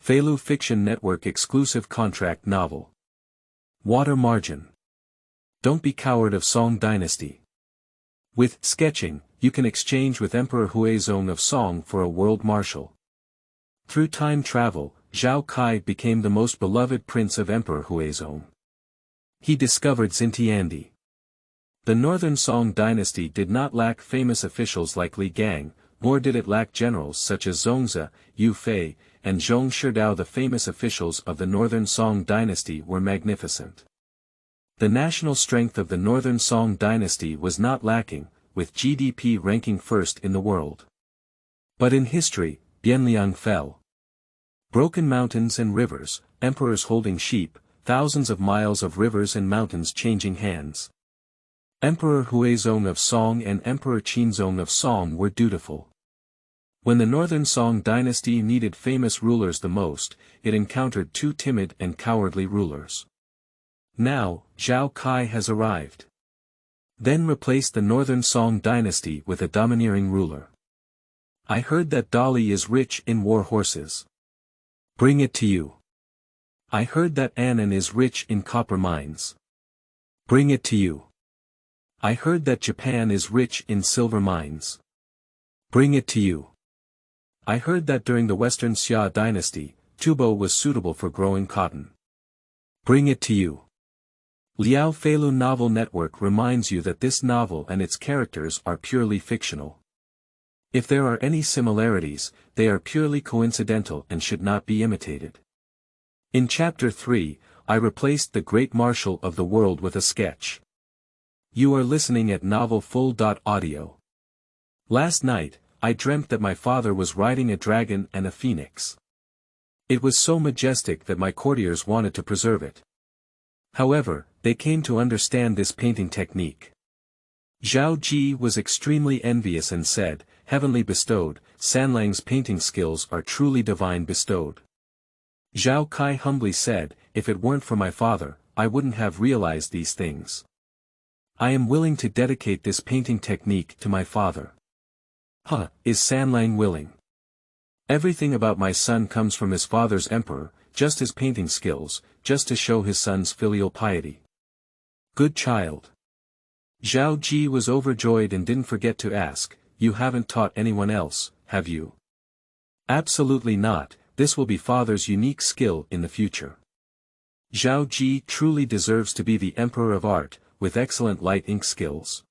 Feilu Fiction Network exclusive contract novel. Water Margin. Don't be coward of Song Dynasty. With sketching, you can exchange with Emperor Huizong of Song for a world marshal. Through time travel, Zhao Kai became the most beloved prince of Emperor Huizong. He discovered Xintiandi.The Northern Song Dynasty did not lack famous officials like Li Gang, nor did it lack generals such as Zongze, Yue Fei, and Zhong ShidaoThe. The famous officials of the Northern Song Dynasty were magnificent. The national strength of the Northern Song Dynasty was not lacking, with GDP ranking first in the world. But in history, Bianliang fell. Broken mountains and rivers, emperors holding sheep, thousands of miles of rivers and mountains changing hands. Emperor Huizong of Song and Emperor Qinzong of Song were dutiful. When the Northern Song Dynasty needed famous rulers the most, it encountered two timid and cowardly rulers. Now, Zhao Kai has arrived. Then replaced the Northern Song Dynasty with a domineering ruler. I heard that Dali is rich in war horses. Bring it to you. I heard that Annan is rich in copper mines. Bring it to you. I heard that Japan is rich in silver mines. Bring it to you. I heard that during the Western Xia Dynasty, Tubo was suitable for growing cotton. Bring it to you. LiaoFeilu Novel Network reminds you that this novel and its characters are purely fictional. If there are any similarities, they are purely coincidental and should not be imitated. In Chapter 3, I replaced the great Marshal of the world with a sketch. You are listening at novelfull.audio. Last night, I dreamt that my father was riding a dragon and a phoenix. It was so majestic that my courtiers wanted to preserve it. However, they came to understand this painting technique. Zhao Ji was extremely envious and said, "Heavenly bestowed, Sanlang's painting skills are truly divine bestowed." Zhao Kai humbly said, "If it weren't for my father, I wouldn't have realized these things. I am willing to dedicate this painting technique to my father." Is Sanlang willing? Everything about my son comes from his father's emperor, just his painting skills, just to show his son's filial piety. Good child. Zhao Ji was overjoyed and didn't forget to ask, "You haven't taught anyone else, have you?" Absolutely not, this will be father's unique skill in the future. Zhao Ji truly deserves to be the emperor of art, with excellent light ink skills.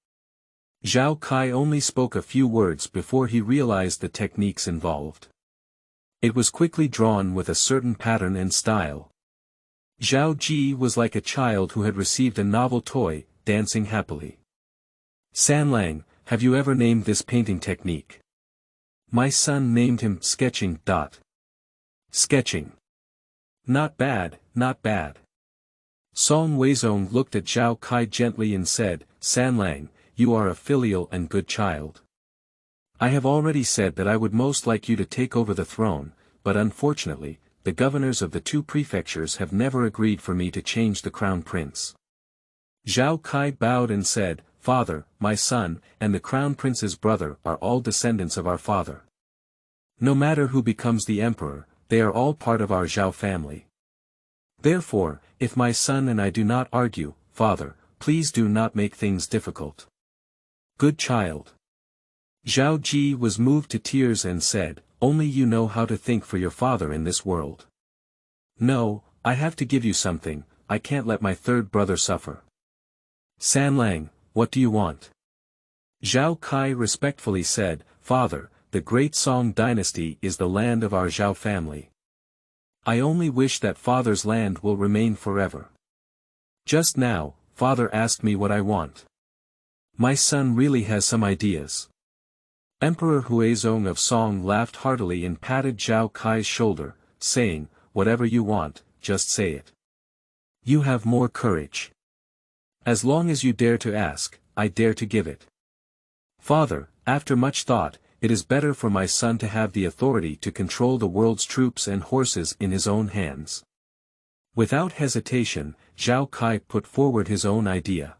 Zhao Kai only spoke a few words before he realized the techniques involved. It was quickly drawn with a certain pattern and style. Zhao Ji was like a child who had received a novel toy, dancing happily. "Sanlang, have you ever named this painting technique?" "My son named him sketching. Sketching. Not bad, not bad." Song Huizong looked at Zhao Kai gently and said, "Sanlang, you are a filial and good child. I have already said that I would most like you to take over the throne, but unfortunately, the governors of the two prefectures have never agreed for me to change the crown prince." Zhao Kai bowed and said, "Father, my son, and the crown prince's brother are all descendants of our father. No matter who becomes the emperor, they are all part of our Zhao family. Therefore, if my son and I do not argue, father, please do not make things difficult." Good child. Zhao Ji was moved to tears and said, "Only you know how to think for your father in this world. No, I have to give you something, I can't let my third brother suffer." "Sanlang, what do you want?" Zhao Kai respectfully said, "Father, the great Song dynasty is the land of our Zhao family. I only wish that father's land will remain forever. Just now, father asked me what I want. My son really has some ideas." Emperor Huizong of Song laughed heartily and patted Zhao Kai's shoulder, saying, "Whatever you want, just say it. You have more courage. As long as you dare to ask, I dare to give it. Father, after much thought, it is better for my son to have the authority to control the world's troops and horses in his own hands." Without hesitation, Zhao Kai put forward his own idea.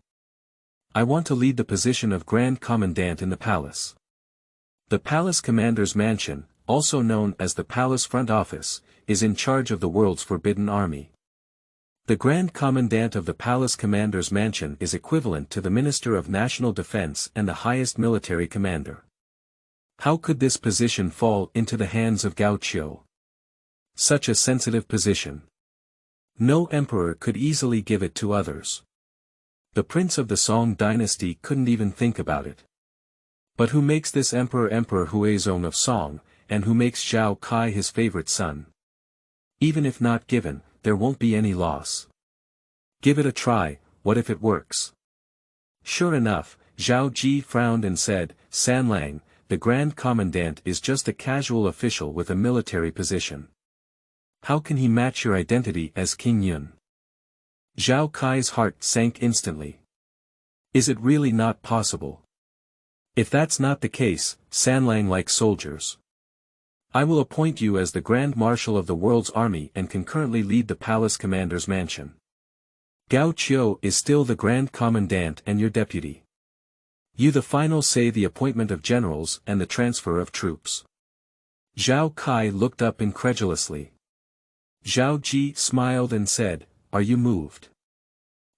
"I want to lead the position of Grand Commandant in the palace. The palace commander's mansion, also known as the Palace Front Office, is in charge of the world's forbidden army. The Grand Commandant of the Palace Commander's Mansion is equivalent to the Minister of National Defense and the highest military commander. How could this position fall into the hands of Gao Qiu? Such a sensitive position. No emperor could easily give it to others. The prince of the Song dynasty couldn't even think about it. But who makes this emperor Emperor Huizong of Song, and who makes Zhao Kai his favorite son? Even if not given, there won't be any loss. Give it a try, what if it works? Sure enough, Zhao Ji frowned and said, Sanlang, the Grand Commandant is just a casual official with a military position. How can he match your identity as King Yun? Zhao Kai's heart sank instantly. Is it really not possible? If that's not the case, Sanlang likes soldiers. I will appoint you as the Grand Marshal of the world's army and concurrently lead the Palace Commander's Mansion. Gao Qiu is still the Grand Commandant and your deputy. You the final say the appointment of generals and the transfer of troops. Zhao Kai looked up incredulously. Zhao Ji smiled and said, Are you moved?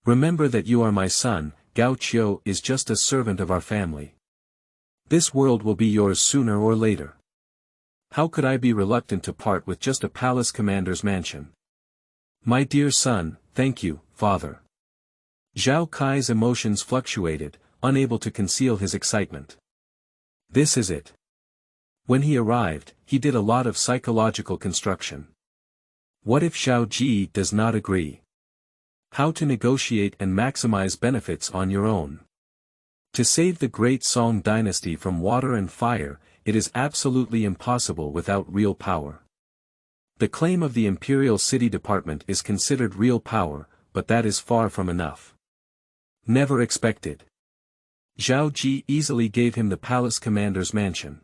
Remember that you are my son, Gao Qiu is just a servant of our family. This world will be yours sooner or later. How could I be reluctant to part with just a palace commander's mansion? My dear son, thank you, father. Zhao Kai's emotions fluctuated, unable to conceal his excitement. This is it. When he arrived, he did a lot of psychological construction. What if Zhao Ji does not agree? How to negotiate and maximize benefits on your own. To save the great Song dynasty from water and fire, it is absolutely impossible without real power. The claim of the Imperial City Department is considered real power, but that is far from enough. Never expected. Zhao Ji easily gave him the palace commander's mansion.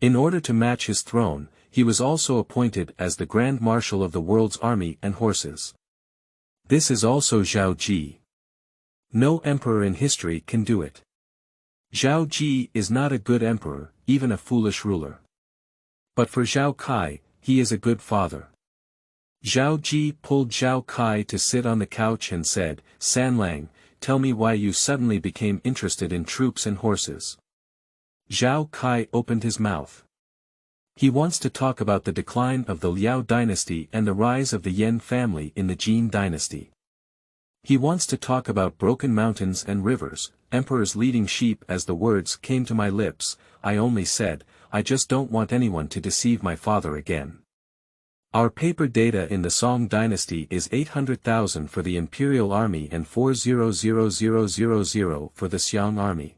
In order to match his throne, he was also appointed as the Grand Marshal of the world's army and horses. This is also Zhao Ji. No emperor in history can do it. Zhao Ji is not a good emperor, even a foolish ruler. But for Zhao Kai, he is a good father. Zhao Ji pulled Zhao Kai to sit on the couch and said, Sanlang, tell me why you suddenly became interested in troops and horses. Zhao Kai opened his mouth. He wants to talk about the decline of the Liao dynasty and the rise of the Yan family in the Jin dynasty. He wants to talk about broken mountains and rivers, emperors leading sheep. As the words came to my lips, I only said, I just don't want anyone to deceive my father again. Our paper data in the Song dynasty is 800,000 for the imperial army and 400,000 for the Xiang army.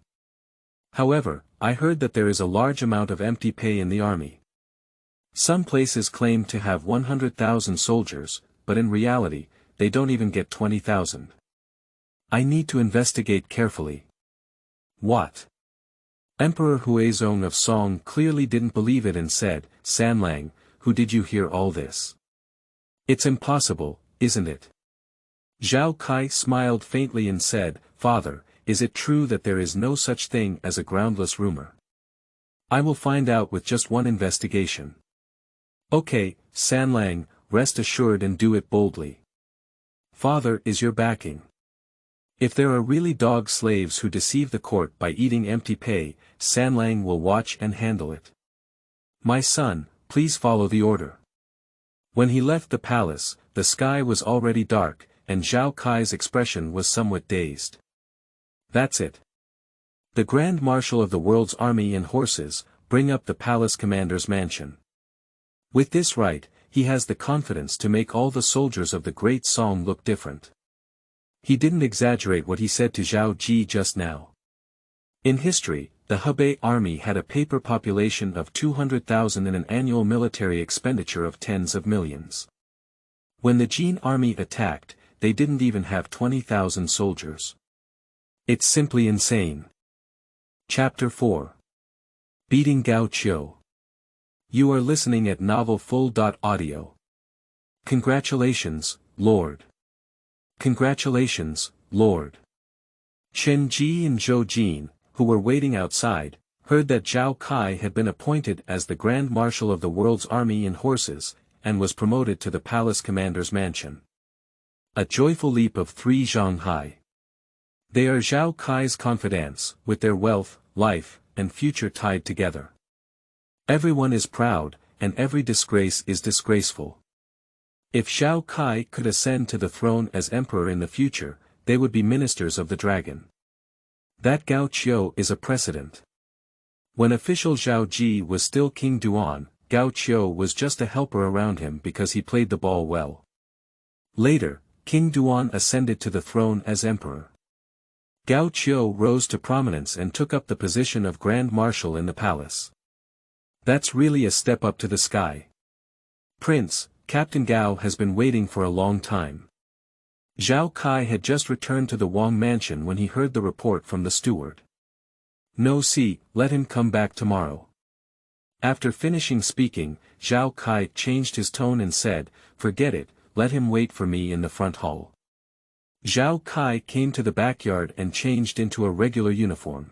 However, I heard that there is a large amount of empty pay in the army. Some places claim to have 100,000 soldiers, but in reality, they don't even get 20,000. I need to investigate carefully. What? Emperor Huizong of Song clearly didn't believe it and said, Sanlang, who did you hear all this? It's impossible, isn't it? Zhao Kai smiled faintly and said, Father, is it true that there is no such thing as a groundless rumor? I will find out with just one investigation. Okay, Sanlang, rest assured and do it boldly. Father is your backing. If there are really dog slaves who deceive the court by eating empty pay, Sanlang will watch and handle it. My son, please follow the order. When he left the palace, the sky was already dark, and Zhao Kai's expression was somewhat dazed. That's it. The Grand Marshal of the world's army and horses, bring up the palace commander's mansion. With this right, he has the confidence to make all the soldiers of the Great Song look different. He didn't exaggerate what he said to Zhao Ji just now. In history, the Hebei army had a paper population of 200,000 and an annual military expenditure of tens of millions. When the Jin army attacked, they didn't even have 20,000 soldiers. It's simply insane. Chapter 4. Beating Gao Qiu. You are listening at novelfull.audio. Congratulations, Lord. Congratulations, Lord. Chen Ji and Zhou Jin, who were waiting outside, heard that Zhao Kai had been appointed as the Grand Marshal of the world's army and horses, and was promoted to the palace commander's mansion. A joyful leap of 3 Zhonghai. They are Zhao Kai's confidants, with their wealth, life, and future tied together. Everyone is proud, and every disgrace is disgraceful. If Zhao Kai could ascend to the throne as emperor in the future, they would be ministers of the dragon. That Gao Qiu is a precedent. When official Zhao Ji was still King Duan, Gao Qiu was just a helper around him because he played the ball well. Later, King Duan ascended to the throne as emperor. Gao Qiu rose to prominence and took up the position of Grand Marshal in the palace. That's really a step up to the sky. Prince, Captain Gao has been waiting for a long time. Zhao Kai had just returned to the Wang mansion when he heard the report from the steward. No, see, let him come back tomorrow. After finishing speaking, Zhao Kai changed his tone and said, forget it, let him wait for me in the front hall. Zhao Kai came to the backyard and changed into a regular uniform.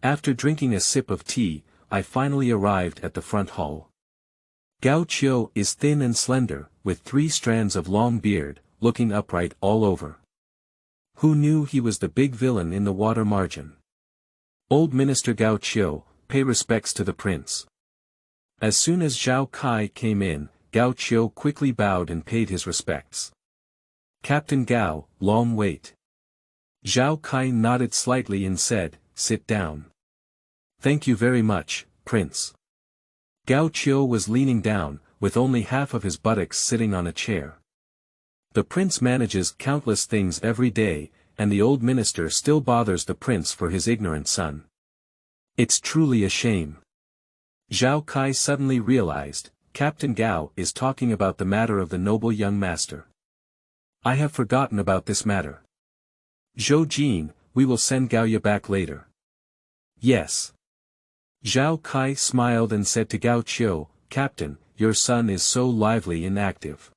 After drinking a sip of tea, I finally arrived at the front hall. Gao Qiu is thin and slender, with 3 strands of long beard, looking upright all over. Who knew he was the big villain in the water margin? Old Minister Gao Qiu, pay respects to the prince. As soon as Zhao Kai came in, Gao Qiu quickly bowed and paid his respects. Captain Gao, long wait. Zhao Kai nodded slightly and said, sit down. Thank you very much, Prince. Gao Qiu was leaning down, with only half of his buttocks sitting on a chair. The prince manages countless things every day, and the old minister still bothers the prince for his ignorant son. It's truly a shame. Zhao Kai suddenly realized, Captain Gao is talking about the matter of the noble young master. I have forgotten about this matter. Zhou Jin, we will send Gao Ye back later. Yes. Zhao Kai smiled and said to Gao Qiu, Captain, your son is so lively and active.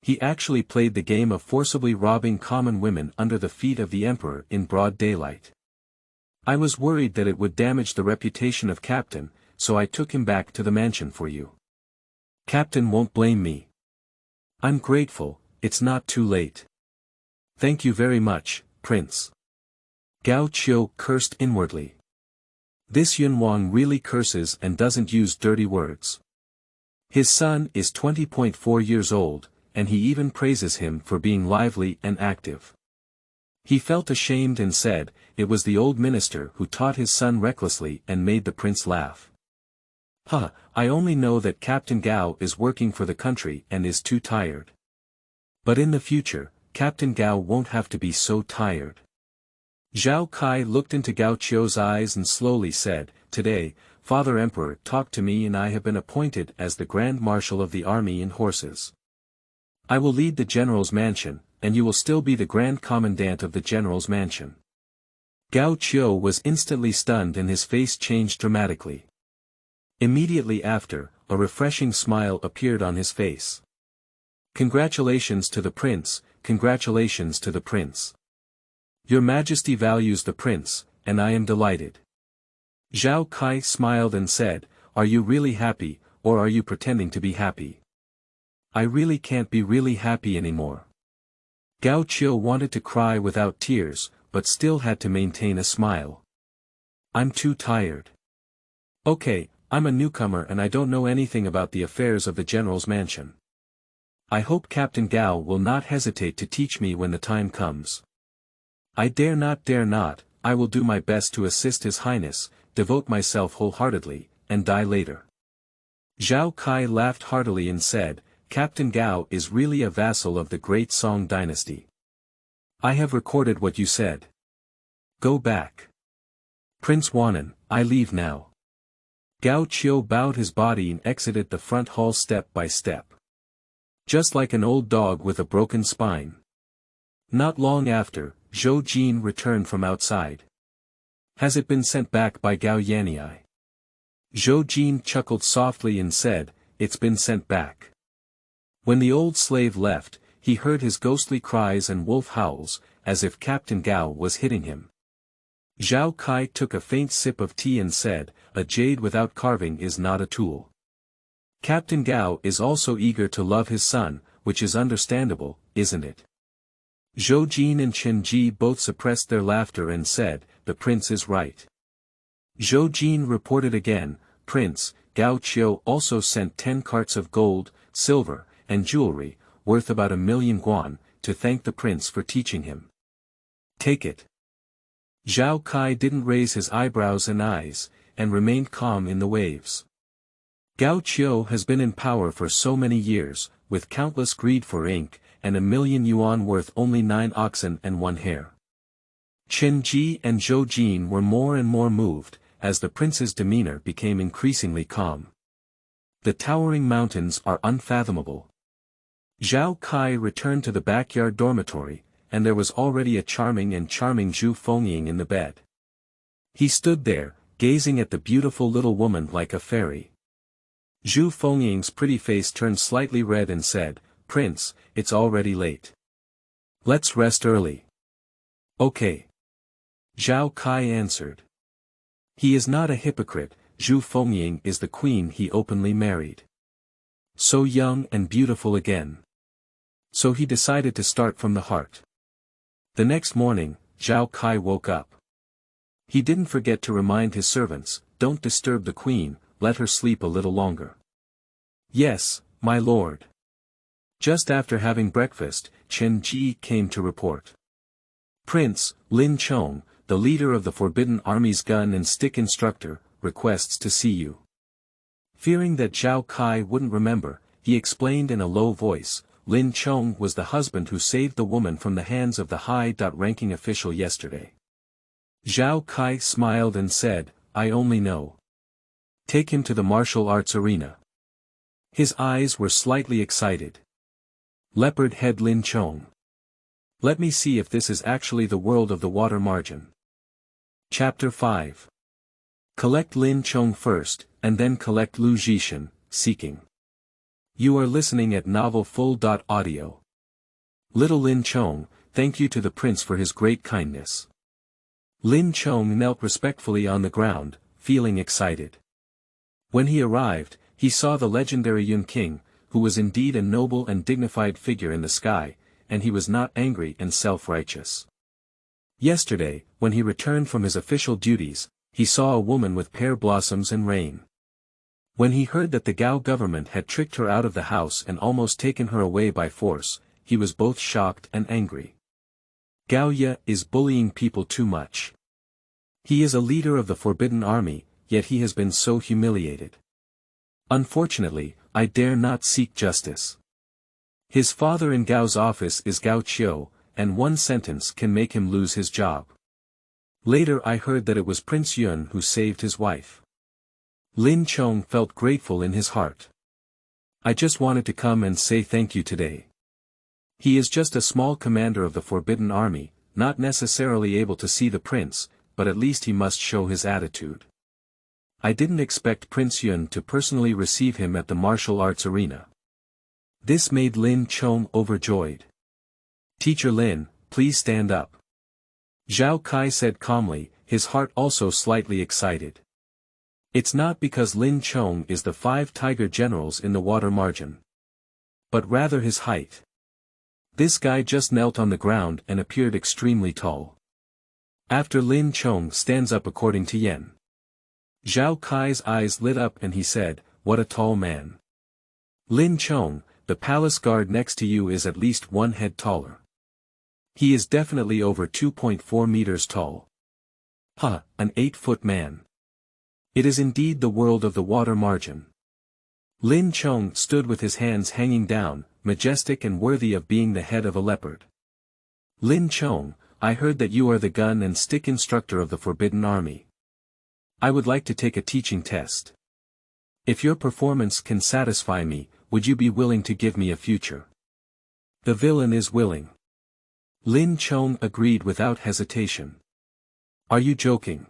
He actually played the game of forcibly robbing common women under the feet of the emperor in broad daylight. I was worried that it would damage the reputation of Captain, so I took him back to the mansion for you. Captain won't blame me. I'm grateful, it's not too late. Thank you very much, Prince. Gao Qiu cursed inwardly. This Yunwang really curses and doesn't use dirty words. His son is 20.4 years old, and he even praises him for being lively and active. He felt ashamed and said, it was the old minister who taught his son recklessly and made the prince laugh. I only know that Captain Gao is working for the country and is too tired. But in the future, Captain Gao won't have to be so tired. Zhao Kai looked into Gao Qiu's eyes and slowly said, today, Father Emperor talked to me and I have been appointed as the Grand Marshal of the army and horses. I will lead the general's mansion, and you will still be the Grand Commandant of the general's mansion. Gao Qiu was instantly stunned and his face changed dramatically. Immediately after, a refreshing smile appeared on his face. Congratulations to the prince, congratulations to the prince. Your Majesty values the prince, and I am delighted. Zhao Kai smiled and said, are you really happy, or are you pretending to be happy? I really can't be really happy anymore. Gao Qiu wanted to cry without tears, but still had to maintain a smile. I'm too tired. Okay, I'm a newcomer and I don't know anything about the affairs of the general's mansion. I hope Captain Gao will not hesitate to teach me when the time comes. I dare not, I will do my best to assist His Highness, devote myself wholeheartedly, and die later. Zhao Kai laughed heartily and said, Captain Gao is really a vassal of the great Song Dynasty. I have recorded what you said. Go back. Prince Wanan, I leave now. Gao Qiu bowed his body and exited the front hall step by step. Just like an old dog with a broken spine. Not long after, Zhou Jin returned from outside. Has it been sent back by Gao Yanyi? Zhou Jin chuckled softly and said, it's been sent back. When the old slave left, he heard his ghostly cries and wolf howls, as if Captain Gao was hitting him. Zhao Kai took a faint sip of tea and said, "A jade without carving is not a tool." Captain Gao is also eager to love his son, which is understandable, isn't it? Zhou Jin and Chen Ji both suppressed their laughter and said, "The prince is right." Zhou Jin reported again, "Prince, Gao Qiu also sent 10 carts of gold, silver, and jewelry, worth about 1,000,000 guan, to thank the prince for teaching him. Take it." Zhao Kai didn't raise his eyebrows and eyes, and remained calm in the waves. Gao Qiu has been in power for so many years, with countless greed for ink, and 1,000,000 yuan worth only 9 oxen and 1 hare. Chen Ji and Zhou Jin were more and more moved, as the prince's demeanor became increasingly calm. The towering mountains are unfathomable. Zhao Kai returned to the backyard dormitory, and there was already a charming Zhu Fengying in the bed. He stood there, gazing at the beautiful little woman like a fairy. Zhu Fengying's pretty face turned slightly red and said, "Prince, it's already late. Let's rest early." "Okay." Zhao Kai answered. He is not a hypocrite. Zhu Fengying is the queen he openly married. So young and beautiful again. So he decided to start from the heart. The next morning, Zhao Kai woke up. He didn't forget to remind his servants, "Don't disturb the queen, let her sleep a little longer." "Yes, my lord." Just after having breakfast, Chen Ji came to report. "Prince, Lin Chong, the leader of the Forbidden Army's gun and stick instructor, requests to see you." Fearing that Zhao Kai wouldn't remember, he explained in a low voice, "Lin Chong was the husband who saved the woman from the hands of the high-ranking official yesterday." Zhao Kai smiled and said, "I only know. Take him to the martial arts arena." His eyes were slightly excited. Leopard head Lin Chong. Let me see if this is actually the world of the water margin. Chapter 5. Collect Lin Chong first, and then collect Lu Zhishen, seeking. You are listening at novelfull.audio. Little Lin Chong, thank you to the prince for his great kindness. Lin Chong knelt respectfully on the ground, feeling excited. When he arrived, he saw the legendary Yun King, who was indeed a noble and dignified figure in the sky, and he was not angry and self-righteous. Yesterday, when he returned from his official duties, he saw a woman with pear blossoms and rain. When he heard that the Gao government had tricked her out of the house and almost taken her away by force, he was both shocked and angry. Gao Ye is bullying people too much. He is a leader of the Forbidden Army, yet he has been so humiliated. Unfortunately, I dare not seek justice. His father in Gao's office is Gao Qiu, and one sentence can make him lose his job. Later I heard that it was Prince Yun who saved his wife. Lin Chong felt grateful in his heart. I just wanted to come and say thank you today. He is just a small commander of the Forbidden Army, not necessarily able to see the prince, but at least he must show his attitude. I didn't expect Prince Yun to personally receive him at the martial arts arena. This made Lin Chong overjoyed. Teacher Lin, please stand up. Zhao Kai said calmly, his heart also slightly excited. It's not because Lin Chong is the 5 tiger generals in the water margin. But rather his height. This guy just knelt on the ground and appeared extremely tall. After Lin Chong stands up according to Yen. Zhao Kai's eyes lit up and he said, "What a tall man. Lin Chong, the palace guard next to you is at least 1 head taller. He is definitely over 2.4 meters tall. An 8-foot man. It is indeed the world of the water margin." Lin Chong stood with his hands hanging down, majestic and worthy of being the head of a leopard. "Lin Chong, I heard that you are the gun and stick instructor of the Forbidden Army. I would like to take a teaching test. If your performance can satisfy me, would you be willing to give me a future?" The villain is willing. Lin Chong agreed without hesitation. Are you joking?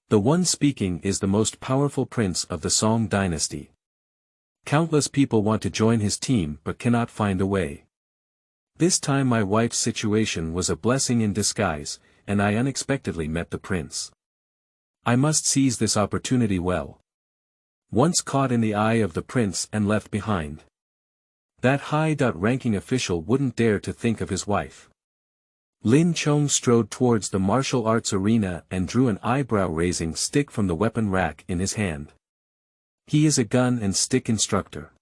The one speaking is the most powerful prince of the Song Dynasty. Countless people want to join his team but cannot find a way. This time my wife's situation was a blessing in disguise, and I unexpectedly met the prince. I must seize this opportunity well. Once caught in the eye of the prince and left behind. That high-ranking official wouldn't dare to think of his wife. Lin Chong strode towards the martial arts arena and drew an eyebrow-raising stick from the weapon rack in his hand. He is a gun and stick instructor.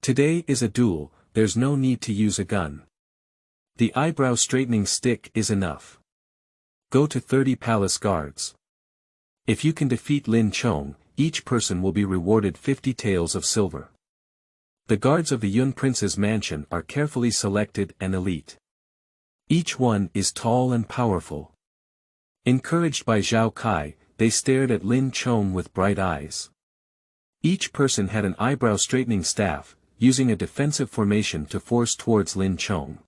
Today is a duel, there's no need to use a gun. The eyebrow-straightening stick is enough. Go to 30 palace guards. If you can defeat Lin Chong, each person will be rewarded 50 taels of silver. The guards of the Yun Prince's mansion are carefully selected and elite. Each one is tall and powerful. Encouraged by Zhao Kai, they stared at Lin Chong with bright eyes. Each person had an eyebrow-straightening staff, using a defensive formation to force towards Lin Chong.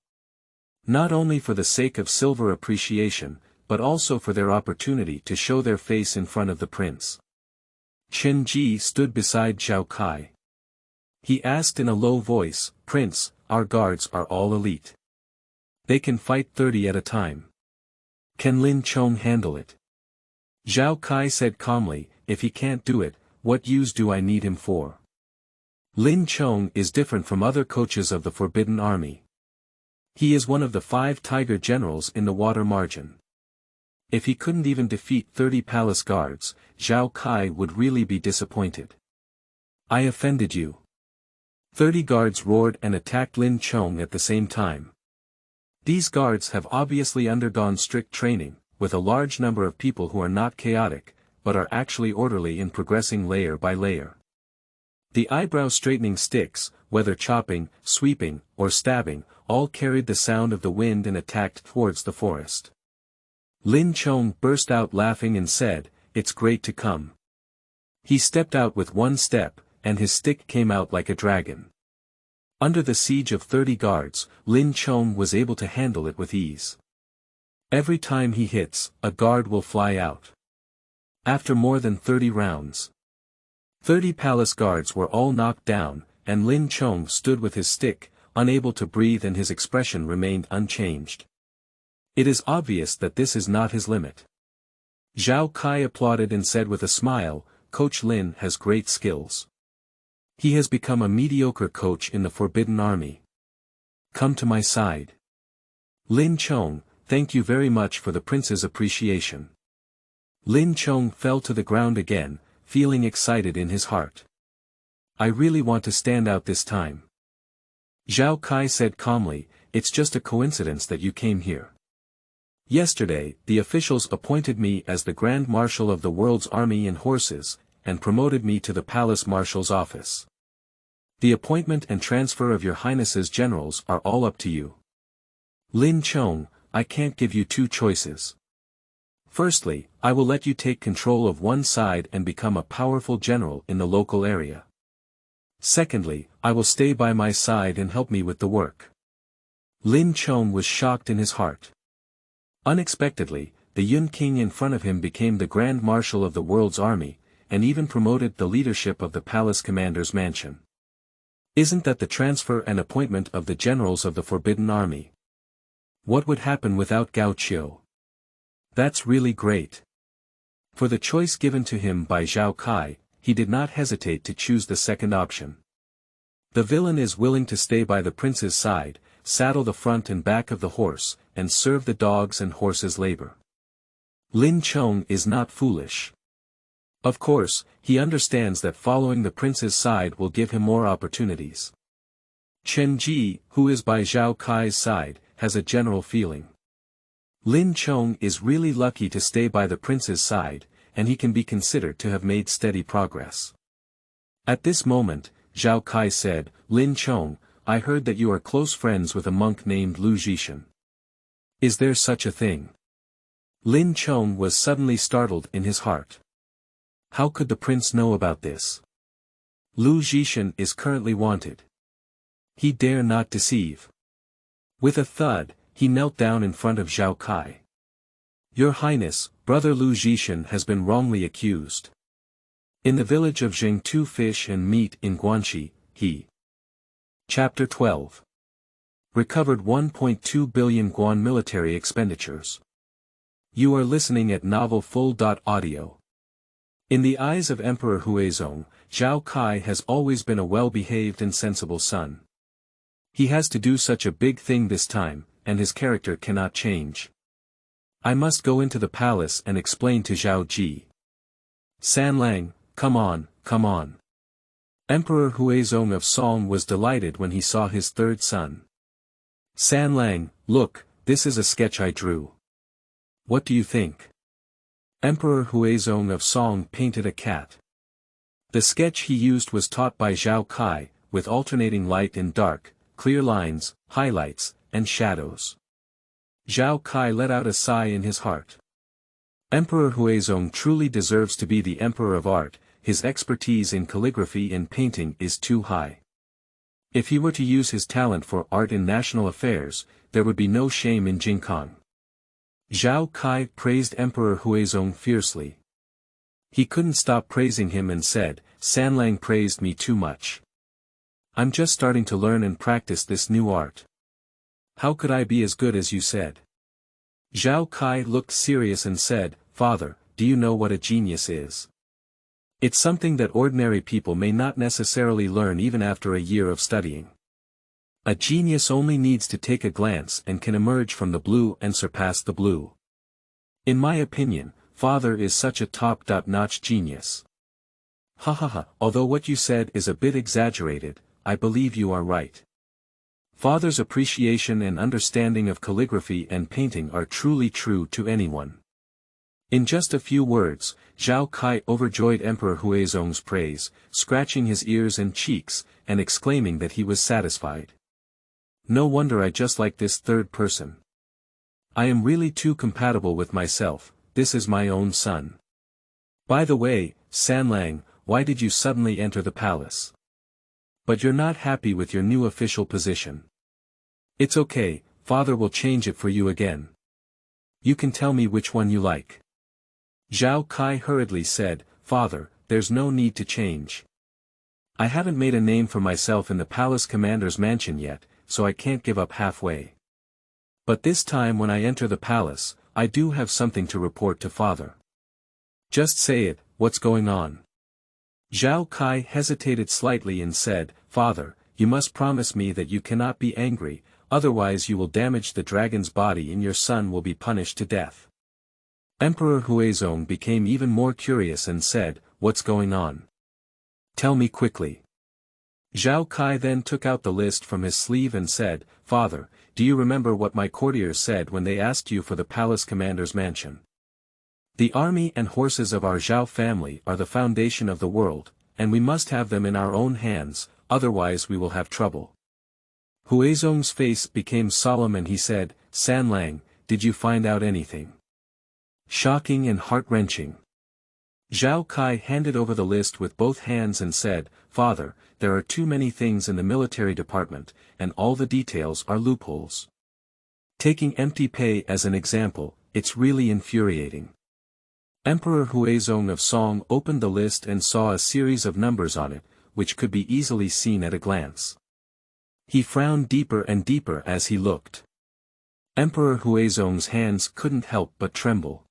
Not only for the sake of silver appreciation, but also for their opportunity to show their face in front of the prince. Chen Ji stood beside Zhao Kai. He asked in a low voice, "Prince, our guards are all elite. They can fight 30 at a time. Can Lin Chong handle it?" Zhao Kai said calmly, "If he can't do it, what use do I need him for? Lin Chong is different from other coaches of the Forbidden Army. He is one of the 5 tiger generals in the water margin. If he couldn't even defeat 30 palace guards, Zhao Kai would really be disappointed. I offended you." 30 guards roared and attacked Lin Chong at the same time. These guards have obviously undergone strict training, with a large number of people who are not chaotic, but are actually orderly in progressing layer by layer. The eyebrow-straightening sticks, whether chopping, sweeping, or stabbing, all carried the sound of the wind and attacked towards the forest. Lin Chong burst out laughing and said, "It's great to come." He stepped out with one step, and his stick came out like a dragon. Under the siege of 30 guards, Lin Chong was able to handle it with ease. Every time he hits, a guard will fly out. After more than 30 rounds, 30 palace guards were all knocked down, and Lin Chong stood with his stick, unable to breathe, and his expression remained unchanged. It is obvious that this is not his limit. Zhao Kai applauded and said with a smile, "Coach Lin has great skills. He has become a mediocre coach in the Forbidden Army. Come to my side." Lin Chong, "Thank you very much for the prince's appreciation." Lin Chong fell to the ground again, feeling excited in his heart. "I really want to stand out this time." Zhao Kai said calmly, "It's just a coincidence that you came here. Yesterday, the officials appointed me as the Grand Marshal of the world's army and horses, and promoted me to the Palace Marshal's office. The appointment and transfer of your Highness's generals are all up to you. Lin Chong, I can't give you 2 choices. Firstly, I will let you take control of one side and become a powerful general in the local area. Secondly, I will stay by my side and help me with the work." Lin Chong was shocked in his heart. Unexpectedly, the Yun King in front of him became the Grand Marshal of the world's army, and even promoted the leadership of the palace commander's mansion. Isn't that the transfer and appointment of the generals of the Forbidden Army? What would happen without Gao Qiu? That's really great. For the choice given to him by Zhao Kai, he did not hesitate to choose the second option. The villain is willing to stay by the prince's side, saddle the front and back of the horse, and serve the dogs and horses' labor. Lin Chong is not foolish. Of course, he understands that following the prince's side will give him more opportunities. Chen Ji, who is by Zhao Kai's side, has a general feeling. Lin Chong is really lucky to stay by the prince's side, and he can be considered to have made steady progress. At this moment, Zhao Kai said, "Lin Chong, I heard that you are close friends with a monk named Lu Zhishen. Is there such a thing?" Lin Chong was suddenly startled in his heart. How could the prince know about this? Lu Zhishen is currently wanted. He dare not deceive. With a thud, he knelt down in front of Zhao Kai. "Your Highness, brother Lu Zhishen has been wrongly accused. In the village of Zhengtu fish and meat in Guanxi, he." Chapter 12. Recovered 1.2 billion guan military expenditures. You are listening at novel full.audio. In the eyes of Emperor Huizong, Zhao Kai has always been a well-behaved and sensible son. He has to do such a big thing this time, and his character cannot change. I must go into the palace and explain to Zhao Ji. Sanlang, come on, come on. Emperor Huizong of Song was delighted when he saw his third son. Sanlang, look, this is a sketch I drew. What do you think? Emperor Huizong of Song painted a cat. The sketch he used was taught by Zhao Kai, with alternating light and dark, clear lines, highlights, and shadows. Zhao Kai let out a sigh in his heart. Emperor Huizong truly deserves to be the emperor of art. His expertise in calligraphy and painting is too high. If he were to use his talent for art in national affairs, there would be no shame in Jinkang. Zhao Kai praised Emperor Huizong fiercely. He couldn't stop praising him and said, Sanlang praised me too much. I'm just starting to learn and practice this new art. How could I be as good as you said? Zhao Kai looked serious and said, Father, do you know what a genius is? It's something that ordinary people may not necessarily learn even after a year of studying. A genius only needs to take a glance and can emerge from the blue and surpass the blue. In my opinion, Father is such a top-notch genius. Ha ha ha, although what you said is a bit exaggerated, I believe you are right. Father's appreciation and understanding of calligraphy and painting are truly true to anyone. In just a few words, Zhao Kai overjoyed Emperor Huizong's praise, scratching his ears and cheeks, and exclaiming that he was satisfied. No wonder I just like this third person. I am really too compatible with myself, this is my own son. By the way, Sanlang, why did you suddenly enter the palace? But you're not happy with your new official position. It's okay, Father will change it for you again. You can tell me which one you like. Zhao Kai hurriedly said, Father, there's no need to change. I haven't made a name for myself in the palace commander's mansion yet, so I can't give up halfway. But this time when I enter the palace, I do have something to report to Father. Just say it, what's going on? Zhao Kai hesitated slightly and said, Father, you must promise me that you cannot be angry, otherwise you will damage the dragon's body and your son will be punished to death. Emperor Huizong became even more curious and said, What's going on? Tell me quickly. Zhao Kai then took out the list from his sleeve and said, Father, do you remember what my courtiers said when they asked you for the palace commander's mansion? The army and horses of our Zhao family are the foundation of the world, and we must have them in our own hands, otherwise we will have trouble. Huizong's face became solemn and he said, Sanlang, did you find out anything shocking and heart-wrenching? Zhao Kai handed over the list with both hands and said, Father, there are too many things in the military department, and all the details are loopholes. Taking empty pay as an example, it's really infuriating. Emperor Huizong of Song opened the list and saw a series of numbers on it, which could be easily seen at a glance. He frowned deeper and deeper as he looked. Emperor Huizong's hands couldn't help but tremble.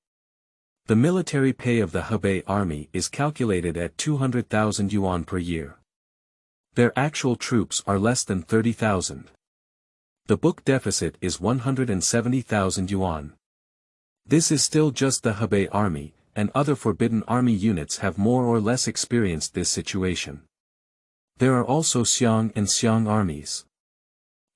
The military pay of the Hebei army is calculated at 200,000 yuan per year. Their actual troops are less than 30,000. The book deficit is 170,000 yuan. This is still just the Hebei army, and other forbidden army units have more or less experienced this situation. There are also Xiang and Xiang armies.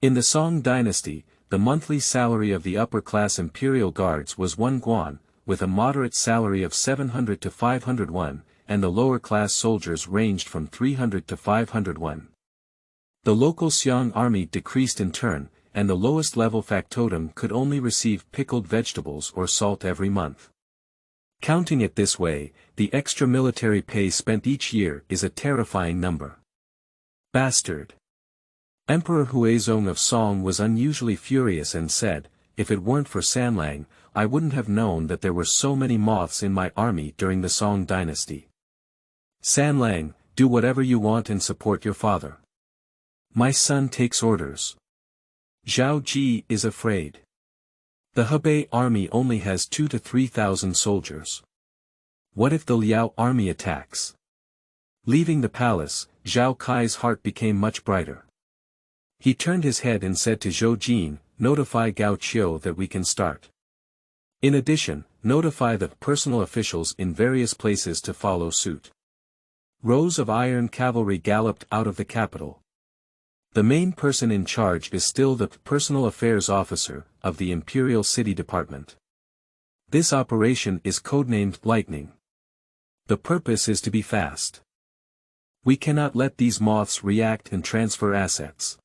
In the Song Dynasty, the monthly salary of the upper-class imperial guards was 1 guan, with a moderate salary of 700 to 500 won, and the lower-class soldiers ranged from 300 to 500 won. The local Xiang army decreased in turn, and the lowest-level factotum could only receive pickled vegetables or salt every month. Counting it this way, the extra military pay spent each year is a terrifying number. Bastard! Emperor Huizong of Song was unusually furious and said, If it weren't for Sanlang, I wouldn't have known that there were so many moths in my army during the Song dynasty. Sanlang, do whatever you want and support your father. My son takes orders. Zhao Ji is afraid. The Hebei army only has 2 to 3,000 soldiers. What if the Liao army attacks? Leaving the palace, Zhao Kai's heart became much brighter. He turned his head and said to Zhou Jin, "Notify Gao Qiu that we can start. In addition, notify the personal officials in various places to follow suit." Rows of iron cavalry galloped out of the capital. The main person in charge is still the personal affairs officer of the Imperial City Department. This operation is codenamed Lightning. The purpose is to be fast. We cannot let these moths react and transfer assets.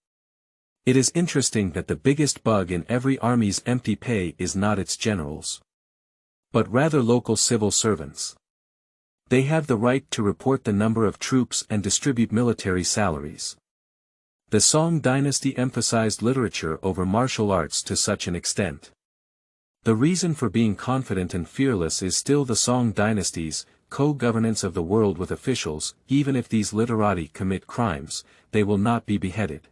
It is interesting that the biggest bug in every army's empty pay is not its generals, but rather local civil servants. They have the right to report the number of troops and distribute military salaries. The Song dynasty emphasized literature over martial arts to such an extent. The reason for being confident and fearless is still the Song dynasty's co-governance of the world with officials. Even if these literati commit crimes, they will not be beheaded.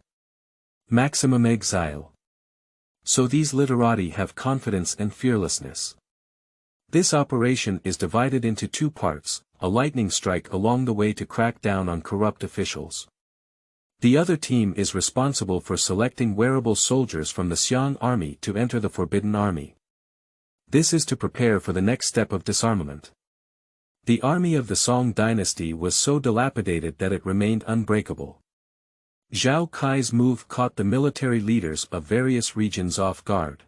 Maximum exile. So these literati have confidence and fearlessness. This operation is divided into 2 parts, a lightning strike along the way to crack down on corrupt officials. The other team is responsible for selecting wearable soldiers from the Xiang army to enter the Forbidden Army. This is to prepare for the next step of disarmament. The army of the Song dynasty was so dilapidated that it remained unbreakable. Zhao Kai's move caught the military leaders of various regions off guard.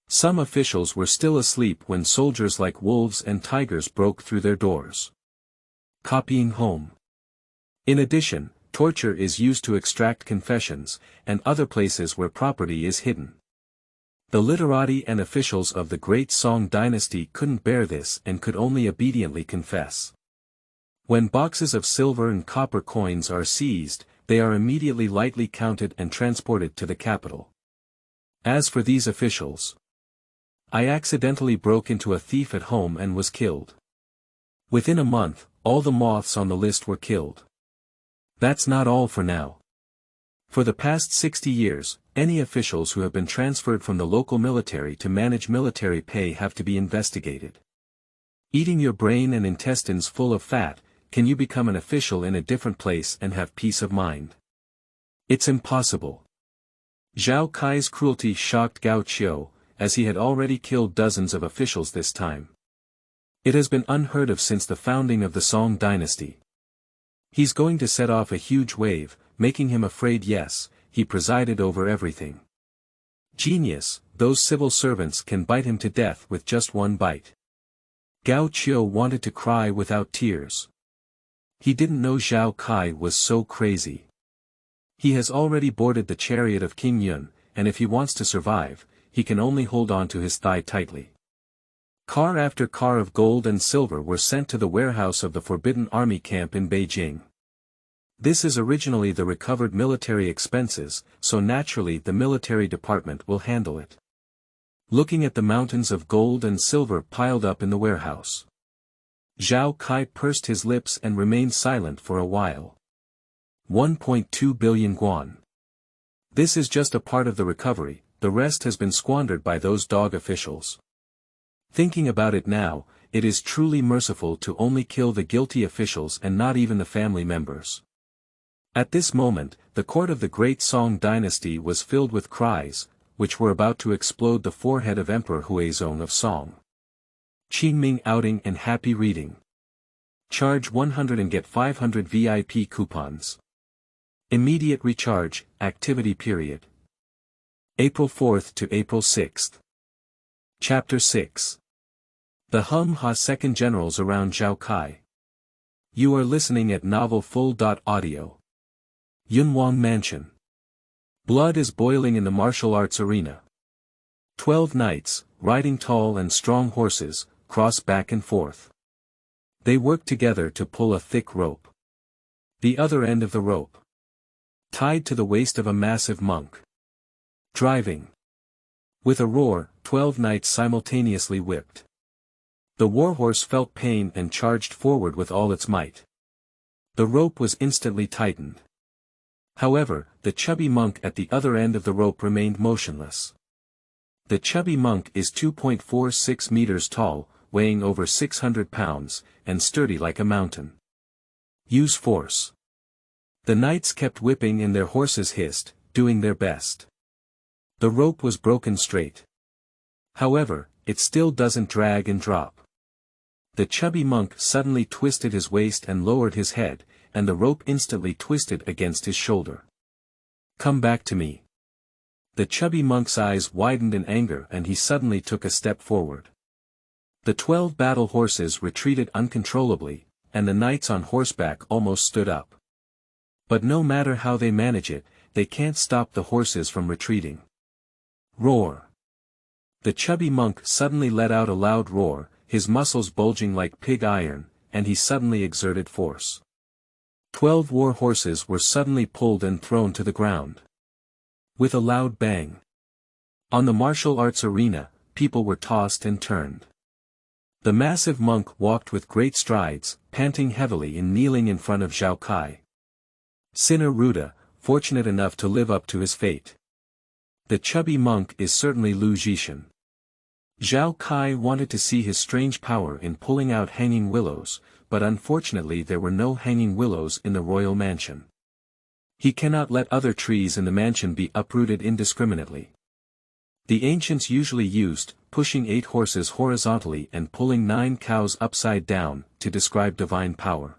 Some officials were still asleep when soldiers like wolves and tigers broke through their doors. Copying home. In addition, torture is used to extract confessions, and other places where property is hidden. The literati and officials of the Great Song dynasty couldn't bear this and could only obediently confess. When boxes of silver and copper coins are seized, they are immediately lightly counted and transported to the capital. As for these officials, I accidentally broke into a thief at home and was killed. Within a month, all the moths on the list were killed. That's not all for now. For the past 60 years, any officials who have been transferred from the local military to manage military pay have to be investigated. Eating your brain and intestines full of fat, can you become an official in a different place and have peace of mind? It's impossible. Zhao Kai's cruelty shocked Gao Qiu, as he had already killed dozens of officials this time. It has been unheard of since the founding of the Song dynasty. He's going to set off a huge wave, making him afraid. Yes, he presided over everything. Genius, those civil servants can bite him to death with just one bite. Gao Qiu wanted to cry without tears. He didn't know Zhao Kai was so crazy. He has already boarded the chariot of King Yun, and if he wants to survive, he can only hold on to his thigh tightly. Car after car of gold and silver were sent to the warehouse of the Forbidden Army camp in Beijing. This is originally the recovered military expenses, so naturally the military department will handle it. Looking at the mountains of gold and silver piled up in the warehouse, Zhao Kai pursed his lips and remained silent for a while. 1.2 billion guan. This is just a part of the recovery, the rest has been squandered by those dog officials. Thinking about it now, it is truly merciful to only kill the guilty officials and not even the family members. At this moment, the court of the Great Song dynasty was filled with cries, which were about to explode the forehead of Emperor Huizong of Song. Qingming outing and happy reading. Charge 100 and get 500 VIP coupons. Immediate recharge, activity period. April 4th to April 6th. Chapter 6. The Ha Second Generals around Zhao Kai. You are listening at Novel Full.audio. Yunwang Mansion. Blood is boiling in the martial arts arena. 12 knights, riding tall and strong horses, cross back and forth. They work together to pull a thick rope. The other end of the rope, tied to the waist of a massive monk. Driving. With a roar, 12 knights simultaneously whipped. The warhorse felt pain and charged forward with all its might. The rope was instantly tightened. However, the chubby monk at the other end of the rope remained motionless. The chubby monk is 2.46 meters tall, weighing over 600 pounds, and sturdy like a mountain. Use force. The knights kept whipping and their horses hissed, doing their best. The rope was broken straight. However, it still doesn't drag and drop. The chubby monk suddenly twisted his waist and lowered his head, and the rope instantly twisted against his shoulder. Come back to me. The chubby monk's eyes widened in anger and he suddenly took a step forward. The 12 battle horses retreated uncontrollably, and the knights on horseback almost stood up. But no matter how they manage it, they can't stop the horses from retreating. Roar! The chubby monk suddenly let out a loud roar, his muscles bulging like pig iron, and he suddenly exerted force. 12 war horses were suddenly pulled and thrown to the ground. With a loud bang. On the martial arts arena, people were tossed and turned. The massive monk walked with great strides, panting heavily and kneeling in front of Zhao Kai. Sinner Ruda, fortunate enough to live up to his fate. The chubby monk is certainly Lu Zhishen. Zhao Kai wanted to see his strange power in pulling out hanging willows, but unfortunately there were no hanging willows in the royal mansion. He cannot let other trees in the mansion be uprooted indiscriminately. The ancients usually used, pushing 8 horses horizontally and pulling 9 cows upside down, to describe divine power.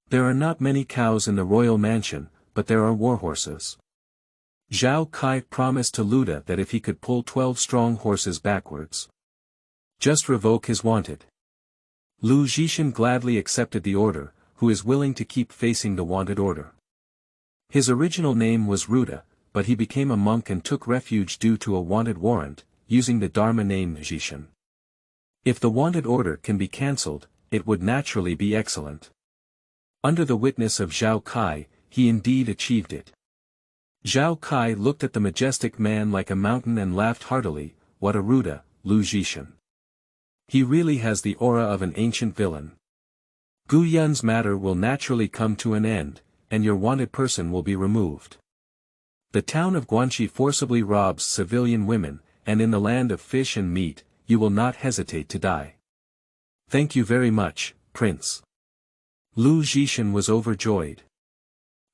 There are not many cows in the royal mansion, but there are war horses. Zhao Kai promised to Luda that if he could pull 12 strong horses backwards, just revoke his wanted. Lu Zhishen gladly accepted the order, who is willing to keep facing the wanted order. His original name was Ruda, but he became a monk and took refuge due to a wanted warrant, using the Dharma name Zhishen. If the wanted order can be cancelled, it would naturally be excellent. Under the witness of Zhao Kai, he indeed achieved it. Zhao Kai looked at the majestic man like a mountain and laughed heartily. What a Ruda, Lu Zhishen. He really has the aura of an ancient villain. Gu Yun's matter will naturally come to an end, and your wanted person will be removed. The town of Guanxi forcibly robs civilian women, and in the land of fish and meat, you will not hesitate to die. Thank you very much, Prince. Lu Zhishen was overjoyed.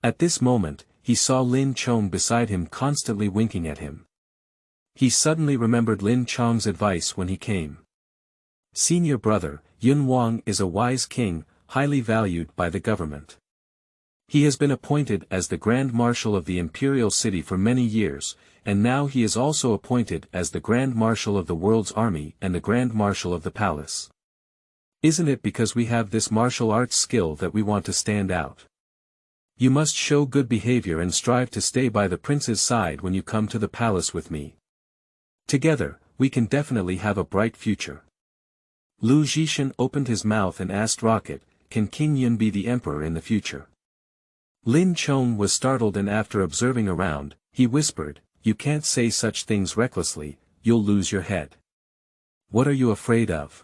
At this moment, he saw Lin Chong beside him constantly winking at him. He suddenly remembered Lin Chong's advice when he came. Senior brother, Yun Wang is a wise king, highly valued by the government. He has been appointed as the Grand Marshal of the Imperial City for many years, and now he is also appointed as the Grand Marshal of the world's army and the Grand Marshal of the palace. Isn't it because we have this martial arts skill that we want to stand out? You must show good behavior and strive to stay by the prince's side when you come to the palace with me. Together, we can definitely have a bright future. Lu Zhishen opened his mouth and asked Rocket, can King Yun be the emperor in the future? Lin Chong was startled and after observing around, he whispered, you can't say such things recklessly, you'll lose your head. What are you afraid of?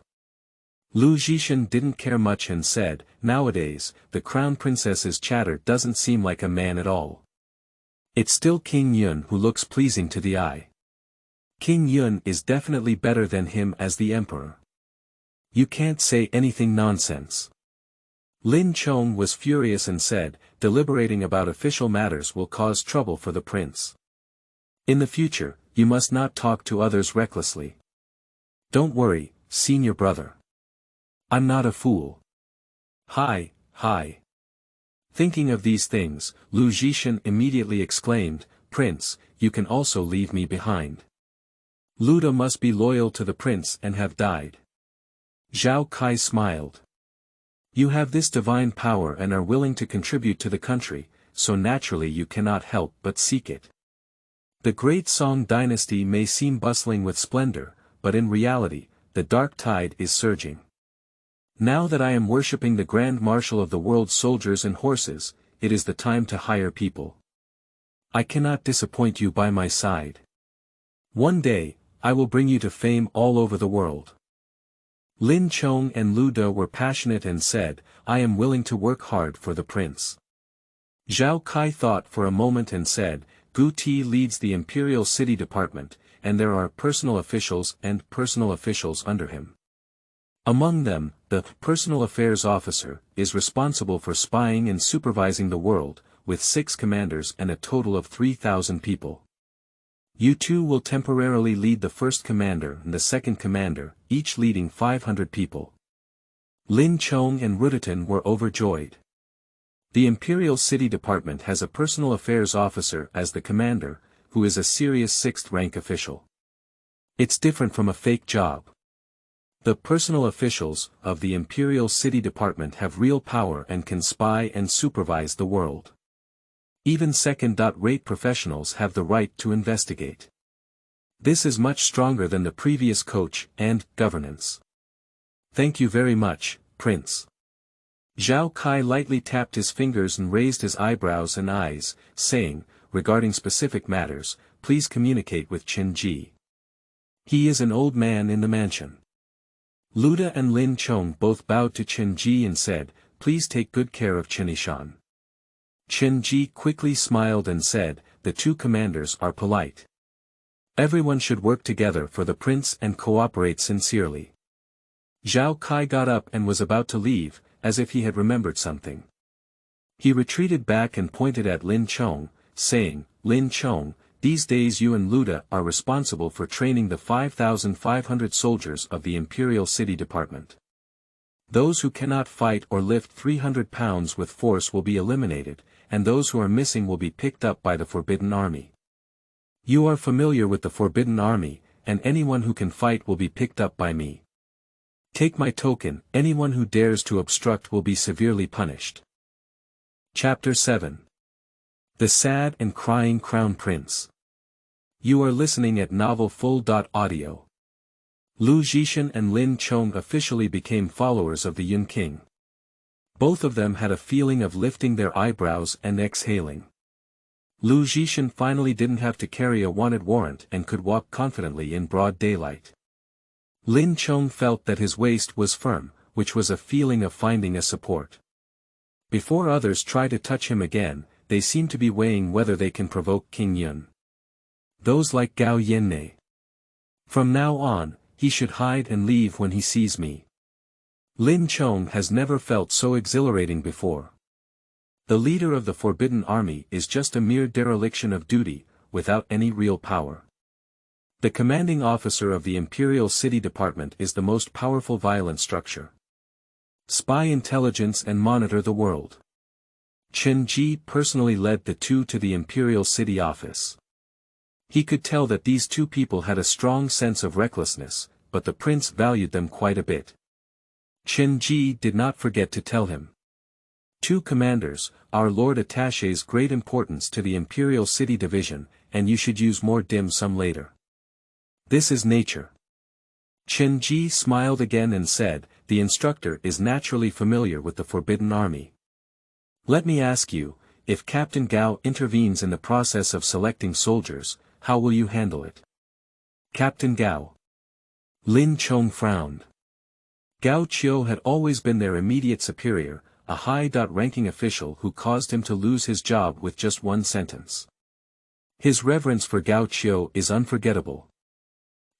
Lu Zhishen didn't care much and said, nowadays, the crown princess's chatter doesn't seem like a man at all. It's still King Yun who looks pleasing to the eye. King Yun is definitely better than him as the emperor. You can't say anything nonsense. Lin Chong was furious and said, deliberating about official matters will cause trouble for the prince. In the future, you must not talk to others recklessly. Don't worry, senior brother. I'm not a fool. Hi. Thinking of these things, Lu Zhishen immediately exclaimed, Prince, you can also leave me behind. Luda must be loyal to the prince and have died. Zhao Kai smiled. You have this divine power and are willing to contribute to the country, so naturally you cannot help but seek it. The great Song dynasty may seem bustling with splendor, but in reality, the dark tide is surging. Now that I am worshipping the Grand Marshal of the world's soldiers and horses, it is the time to hire people. I cannot disappoint you by my side. One day, I will bring you to fame all over the world. Lin Chong and Lu De were passionate and said, I am willing to work hard for the prince. Zhao Kai thought for a moment and said, Gu Ti leads the Imperial City Department, and there are personal officials and personal officials under him. Among them, the personal affairs officer is responsible for spying and supervising the world, with 6 commanders and a total of 3,000 people. You two will temporarily lead the first commander and the second commander, each leading 500 people. Lin Chong and Rutitan were overjoyed. The Imperial City Department has a personal affairs officer as the commander, who is a serious 6th rank official. It's different from a fake job. The personal officials of the Imperial City Department have real power and can spy and supervise the world. Even second-rate professionals have the right to investigate. This is much stronger than the previous coach and governance. Thank you very much, Prince. Zhao Kai lightly tapped his fingers and raised his eyebrows and eyes, saying, regarding specific matters, please communicate with Qin. He is an old man in the mansion. Luda and Lin Chong both bowed to Qin and said, please take good care of Qinishan. Qin quickly smiled and said, the 2 commanders are polite. Everyone should work together for the prince and cooperate sincerely. Zhao Kai got up and was about to leave, as if he had remembered something. He retreated back and pointed at Lin Chong, saying, Lin Chong, these days you and Luda are responsible for training the 5,500 soldiers of the Imperial City Department. Those who cannot fight or lift 300 pounds with force will be eliminated, and those who are missing will be picked up by the Forbidden Army. You are familiar with the Forbidden Army, and anyone who can fight will be picked up by me. Take my token, anyone who dares to obstruct will be severely punished. Chapter 7. The Sad and Crying Crown Prince. You are listening at novelfull.audio. Lu Zhishen and Lin Chong officially became followers of the Yun King. Both of them had a feeling of lifting their eyebrows and exhaling. Lu Zhishen finally didn't have to carry a wanted warrant and could walk confidently in broad daylight. Lin Chong felt that his waist was firm, which was a feeling of finding a support. Before others try to touch him again, they seem to be weighing whether they can provoke King Yun. Those like Gao Qiu. From now on, he should hide and leave when he sees me. Lin Chong has never felt so exhilarating before. The leader of the Forbidden Army is just a mere dereliction of duty, without any real power. The commanding officer of the Imperial City Department is the most powerful violent structure. Spy intelligence and monitor the world. Qin personally led the 2 to the Imperial City office. He could tell that these 2 people had a strong sense of recklessness, but the prince valued them quite a bit. Qin did not forget to tell him. 2 commanders, our Lord Attache's great importance to the Imperial City Division, and you should use more dim sum later. This is nature. Qin smiled again and said, the instructor is naturally familiar with the Forbidden Army. Let me ask you, if Captain Gao intervenes in the process of selecting soldiers, how will you handle it? Captain Gao. Lin Chong frowned. Gao Qiu had always been their immediate superior, a high-ranking official who caused him to lose his job with just one sentence. His reverence for Gao Qiu is unforgettable.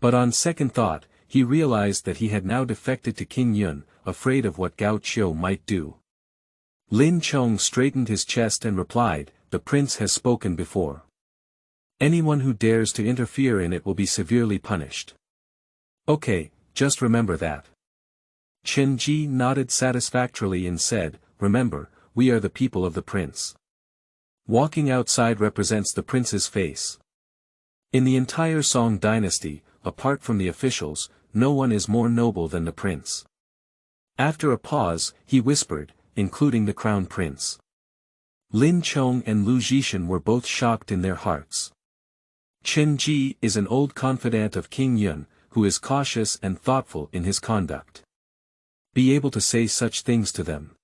But on second thought, he realized that he had now defected to King Yun, afraid of what Gao Qiu might do. Lin Chong straightened his chest and replied, the prince has spoken before. Anyone who dares to interfere in it will be severely punished. Okay, just remember that. Qin nodded satisfactorily and said, remember, we are the people of the prince. Walking outside represents the prince's face. In the entire Song dynasty, apart from the officials, no one is more noble than the prince. After a pause, he whispered, including the crown prince. Lin Chong and Lu Zhishen were both shocked in their hearts. Qin is an old confidant of King Yun, who is cautious and thoughtful in his conduct. Be able to say such things to them.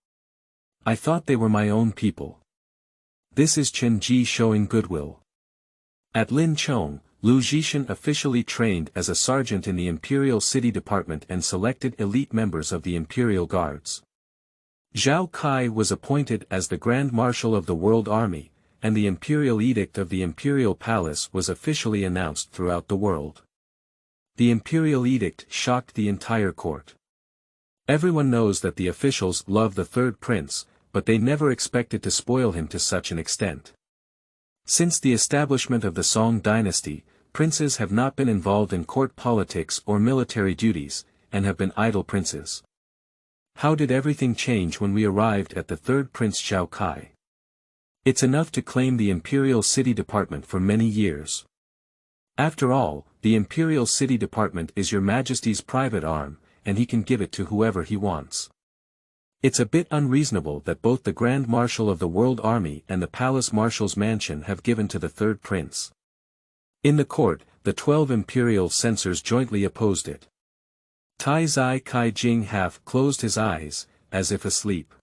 I thought they were my own people. This is Qin showing goodwill. At Lin Chong, Lu Zhishen officially trained as a sergeant in the Imperial City Department and selected elite members of the Imperial Guards. Zhao Kai was appointed as the Grand Marshal of the World Army, and the imperial edict of the imperial palace was officially announced throughout the world. The imperial edict shocked the entire court. Everyone knows that the officials love the third prince, but they never expected to spoil him to such an extent. Since the establishment of the Song dynasty, princes have not been involved in court politics or military duties, and have been idle princes. How did everything change when we arrived at the third prince Zhao Kai? It's enough to claim the imperial city department for many years. After all, the imperial city department is your majesty's private arm, and he can give it to whoever he wants. It's a bit unreasonable that both the Grand Marshal of the World Army and the Palace Marshal's mansion have given to the third prince. In the court, the 12 imperial censors jointly opposed it. Tai Zai Kai Jing half closed his eyes, as if asleep.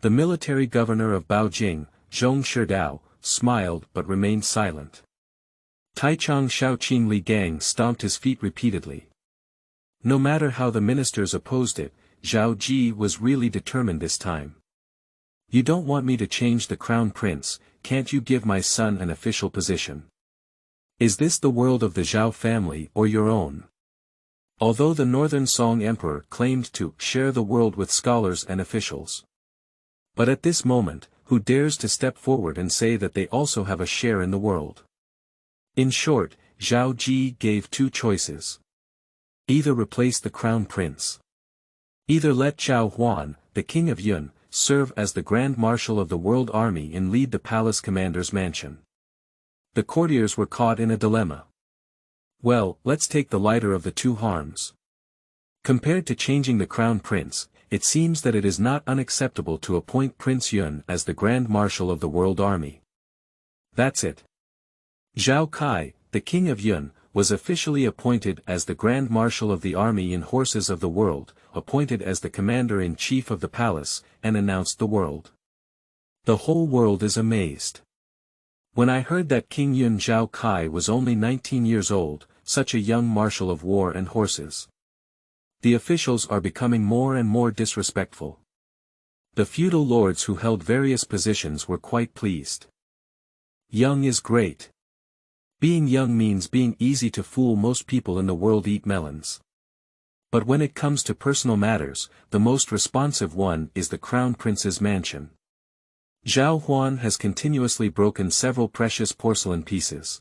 The military governor of Baojing, Zhong ShidaoThe, smiled but remained silent. Taichang Shaoqing Li Gang stomped his feet repeatedly. No matter how the ministers opposed it, Zhao Ji was really determined this time. You don't want me to change the crown prince, can't you give my son an official position? Is this the world of the Zhao family or your own? Although the Northern Song Emperor claimed to share the world with scholars and officials. But at this moment, who dares to step forward and say that they also have a share in the world? In short, Zhao Ji gave two choices. Either replace the crown prince. Either let Zhao Huan, the king of Yun, serve as the Grand Marshal of the World Army and lead the palace commander's mansion. The courtiers were caught in a dilemma. Well, let's take the lighter of the two harms. Compared to changing the crown prince, it seems that it is not unacceptable to appoint Prince Yun as the Grand Marshal of the World Army. That's it. Zhao Kai, the king of Yun, was officially appointed as the Grand Marshal of the Army and Horses of the World, appointed as the Commander-in-Chief of the Palace, and announced the world. The whole world is amazed. When I heard that King Yun Zhao Kai was only 19 years old, such a young marshal of war and horses. The officials are becoming more and more disrespectful. The feudal lords who held various positions were quite pleased. Young is great. Being young means being easy to fool. Most people in the world eat melons. But when it comes to personal matters, the most responsive one is the crown prince's mansion. Zhao Huan has continuously broken several precious porcelain pieces.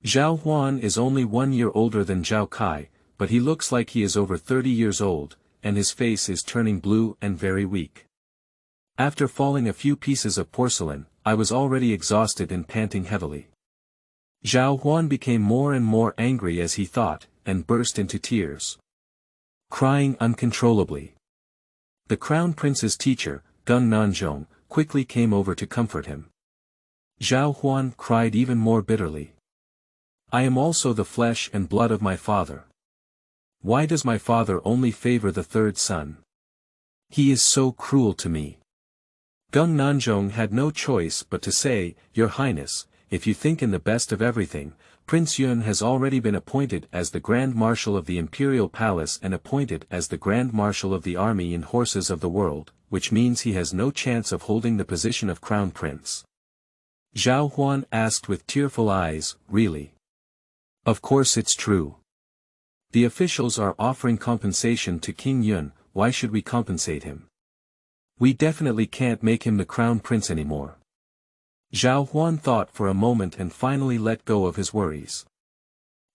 Zhao Huan is only 1 year older than Zhao Kai, but he looks like he is over 30 years old, and his face is turning blue and very weak. After falling a few pieces of porcelain, I was already exhausted and panting heavily. Zhao Huan became more and more angry as he thought, and burst into tears. Crying uncontrollably. The crown prince's teacher, Gung Nanzhong, quickly came over to comfort him. Zhao Huan cried even more bitterly. I am also the flesh and blood of my father. Why does my father only favor the third son? He is so cruel to me. Gung Nanzhong had no choice but to say, Your Highness, if you think in the best of everything, Prince Yun has already been appointed as the Grand Marshal of the Imperial Palace and appointed as the Grand Marshal of the Army and Horses of the World, which means he has no chance of holding the position of Crown Prince. Zhao Huan asked with tearful eyes, Really? Of course it's true. The officials are offering compensation to King Yun, why should we compensate him? We definitely can't make him the Crown Prince anymore. Zhao Huan thought for a moment and finally let go of his worries.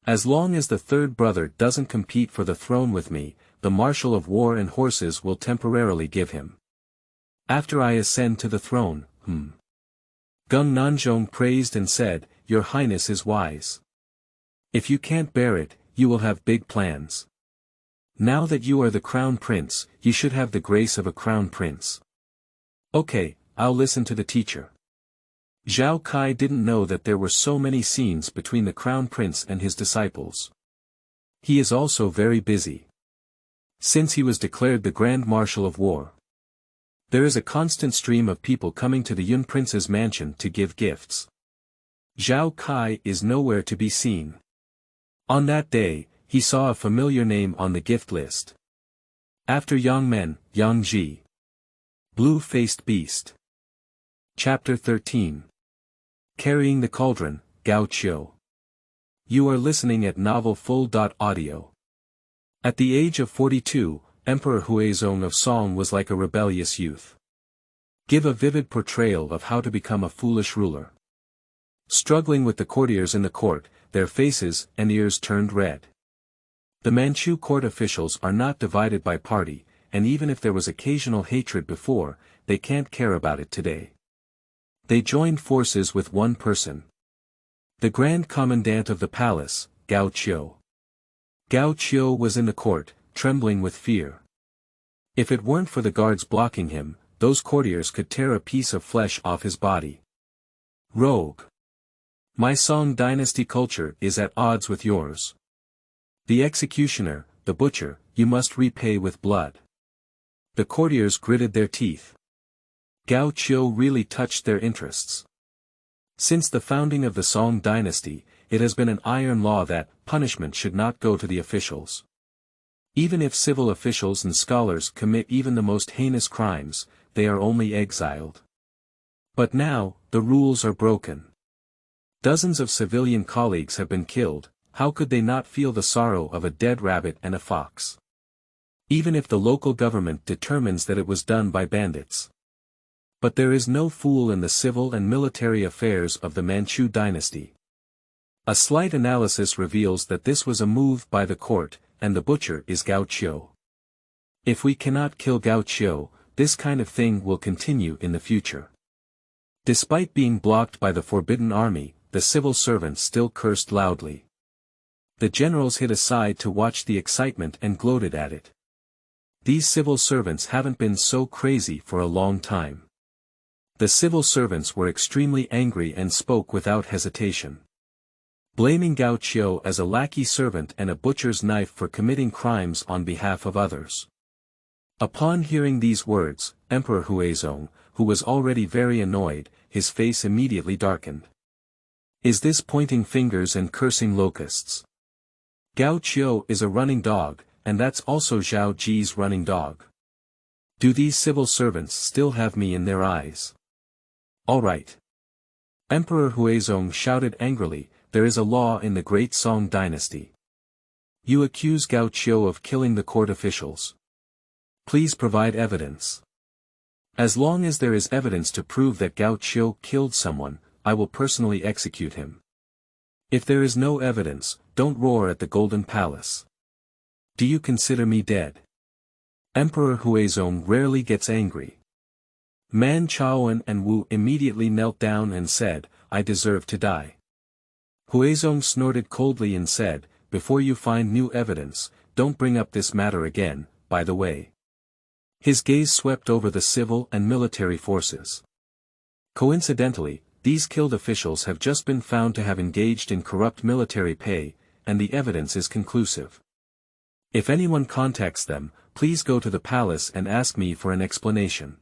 As long as the third brother doesn't compete for the throne with me, the Marshal of War and Horses will temporarily give him. After I ascend to the throne, Gung Nanzhong praised and said, Your Highness is wise. If you can't bear it, you will have big plans. Now that you are the Crown Prince, you should have the grace of a Crown Prince. Okay, I'll listen to the teacher. Zhao Kai didn't know that there were so many scenes between the Crown Prince and his disciples. He is also very busy. Since he was declared the Grand Marshal of War, there is a constant stream of people coming to the Yun Prince's mansion to give gifts. Zhao Kai is nowhere to be seen. On that day, he saw a familiar name on the gift list. After Yang Men, Yang Ji. Blue-faced beast. Chapter 13. Carrying the Cauldron, Gao Qiu. You are listening at Novel Full.Audio. At the age of 42, Emperor Huizong of Song was like a rebellious youth. Give a vivid portrayal of how to become a foolish ruler. Struggling with the courtiers in the court, their faces and ears turned red. The Manchu court officials are not divided by party, and even if there was occasional hatred before, they can't care about it today. They joined forces with one person. The Grand Commandant of the palace, Gao Qiu. Gao Qiu was in the court, trembling with fear. If it weren't for the guards blocking him, those courtiers could tear a piece of flesh off his body. Rogue. My Song dynasty culture is at odds with yours. The executioner, the butcher, you must repay with blood. The courtiers gritted their teeth. Gao Qiu really touched their interests. Since the founding of the Song dynasty, it has been an iron law that punishment should not go to the officials. Even if civil officials and scholars commit even the most heinous crimes, they are only exiled. But now, the rules are broken. Dozens of civilian colleagues have been killed, how could they not feel the sorrow of a dead rabbit and a fox? Even if the local government determines that it was done by bandits. But there is no fool in the civil and military affairs of the Manchu dynasty. A slight analysis reveals that this was a move by the court, and the butcher is Gao Qiu. If we cannot kill Gao Qiu, this kind of thing will continue in the future. Despite being blocked by the Forbidden Army, the civil servants still cursed loudly. The generals hid aside to watch the excitement and gloated at it. These civil servants haven't been so crazy for a long time. The civil servants were extremely angry and spoke without hesitation. Blaming Gao Qiu as a lackey servant and a butcher's knife for committing crimes on behalf of others. Upon hearing these words, Emperor Huizong, who was already very annoyed, his face immediately darkened. Is this pointing fingers and cursing locusts? Gao Qiu is a running dog, and that's also Zhao Ji's running dog. Do these civil servants still have me in their eyes? All right. Emperor Huizong shouted angrily, there is a law in the Great Song Dynasty. You accuse Gao Qiu of killing the court officials. Please provide evidence. As long as there is evidence to prove that Gao Qiu killed someone, I will personally execute him. If there is no evidence, don't roar at the Golden Palace. Do you consider me dead? Emperor Huizong rarely gets angry. Man Chaoan and Wu immediately knelt down and said, I deserve to die. Huizong snorted coldly and said, before you find new evidence, don't bring up this matter again, by the way. His gaze swept over the civil and military forces. Coincidentally, these killed officials have just been found to have engaged in corrupt military pay, and the evidence is conclusive. If anyone contacts them, please go to the palace and ask me for an explanation.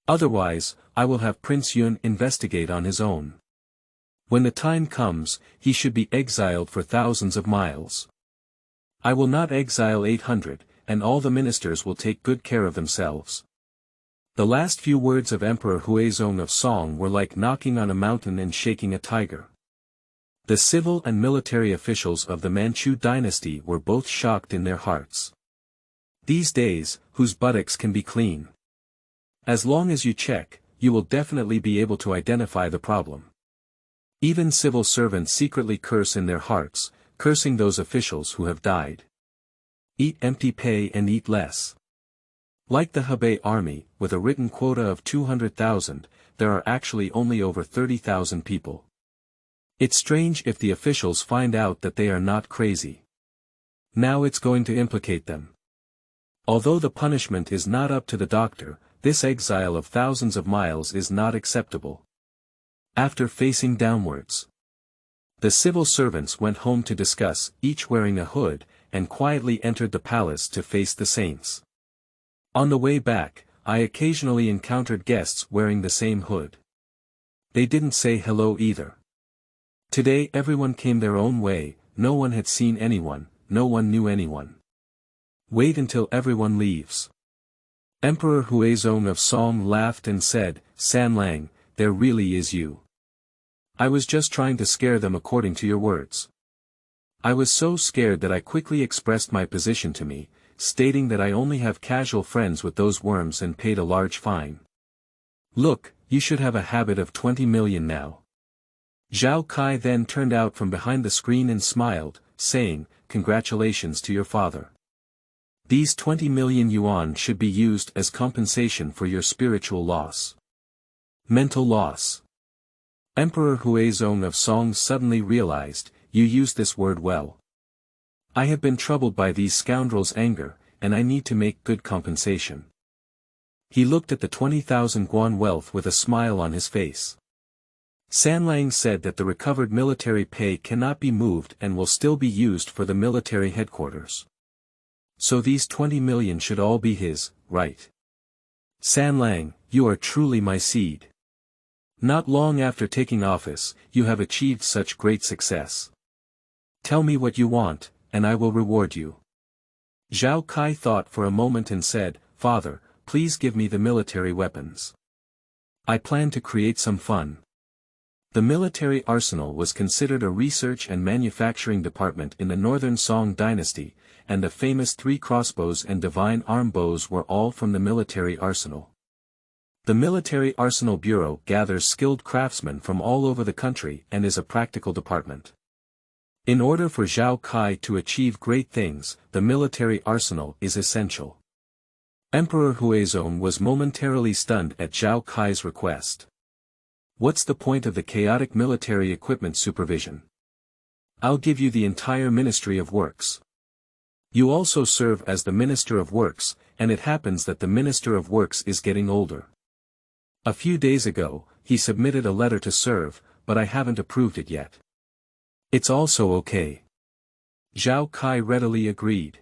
Otherwise, I will have Prince Yun investigate on his own. When the time comes, he should be exiled for thousands of miles. I will not exile 800, and all the ministers will take good care of themselves. The last few words of Emperor Huizong of Song were like knocking on a mountain and shaking a tiger. The civil and military officials of the Manchu dynasty were both shocked in their hearts. These days, whose buttocks can be clean? As long as you check, you will definitely be able to identify the problem. Even civil servants secretly curse in their hearts, cursing those officials who have died. Eat empty pay and eat less. Like the Hebei army, with a written quota of 200,000, there are actually only over 30,000 people. It's strange if the officials find out that they are not crazy. Now it's going to implicate them. Although the punishment is not up to the doctor, this exile of thousands of miles is not acceptable. After facing downwards, the civil servants went home to discuss, each wearing a hood, and quietly entered the palace to face the saints. On the way back, I occasionally encountered guests wearing the same hood. They didn't say hello either. Today everyone came their own way, no one had seen anyone, no one knew anyone. Wait until everyone leaves. Emperor Huizong of Song laughed and said, Sanlang, there really is you. I was just trying to scare them according to your words. I was so scared that I quickly expressed my position to me, stating that I only have casual friends with those worms and paid a large fine. Look, you should have a habit of 20 million now. Zhao Kai then turned out from behind the screen and smiled, saying, congratulations to your father. These 20 million yuan should be used as compensation for your spiritual loss. Mental loss. Emperor Huizong of Song suddenly realized, you used this word well. I have been troubled by these scoundrels' anger, and I need to make good compensation. He looked at the 20,000 guan wealth with a smile on his face. Sanlang said that the recovered military pay cannot be moved and will still be used for the military headquarters. So these 20 million should all be his, right? Sanlang, you are truly my seed. Not long after taking office, you have achieved such great success. Tell me what you want, and I will reward you. Zhao Kai thought for a moment and said, Father, please give me the military weapons. I plan to create some fun. The military arsenal was considered a research and manufacturing department in the Northern Song Dynasty, and the famous 3 crossbows and divine arm bows were all from the military arsenal. The Military Arsenal Bureau gathers skilled craftsmen from all over the country and is a practical department. In order for Zhao Kai to achieve great things, the military arsenal is essential. Emperor Huizong was momentarily stunned at Zhao Kai's request. What's the point of the chaotic military equipment supervision? I'll give you the entire Ministry of Works. You also serve as the Minister of Works, and it happens that the Minister of Works is getting older. A few days ago, he submitted a letter to serve, but I haven't approved it yet. It's also okay. Zhao Kai readily agreed.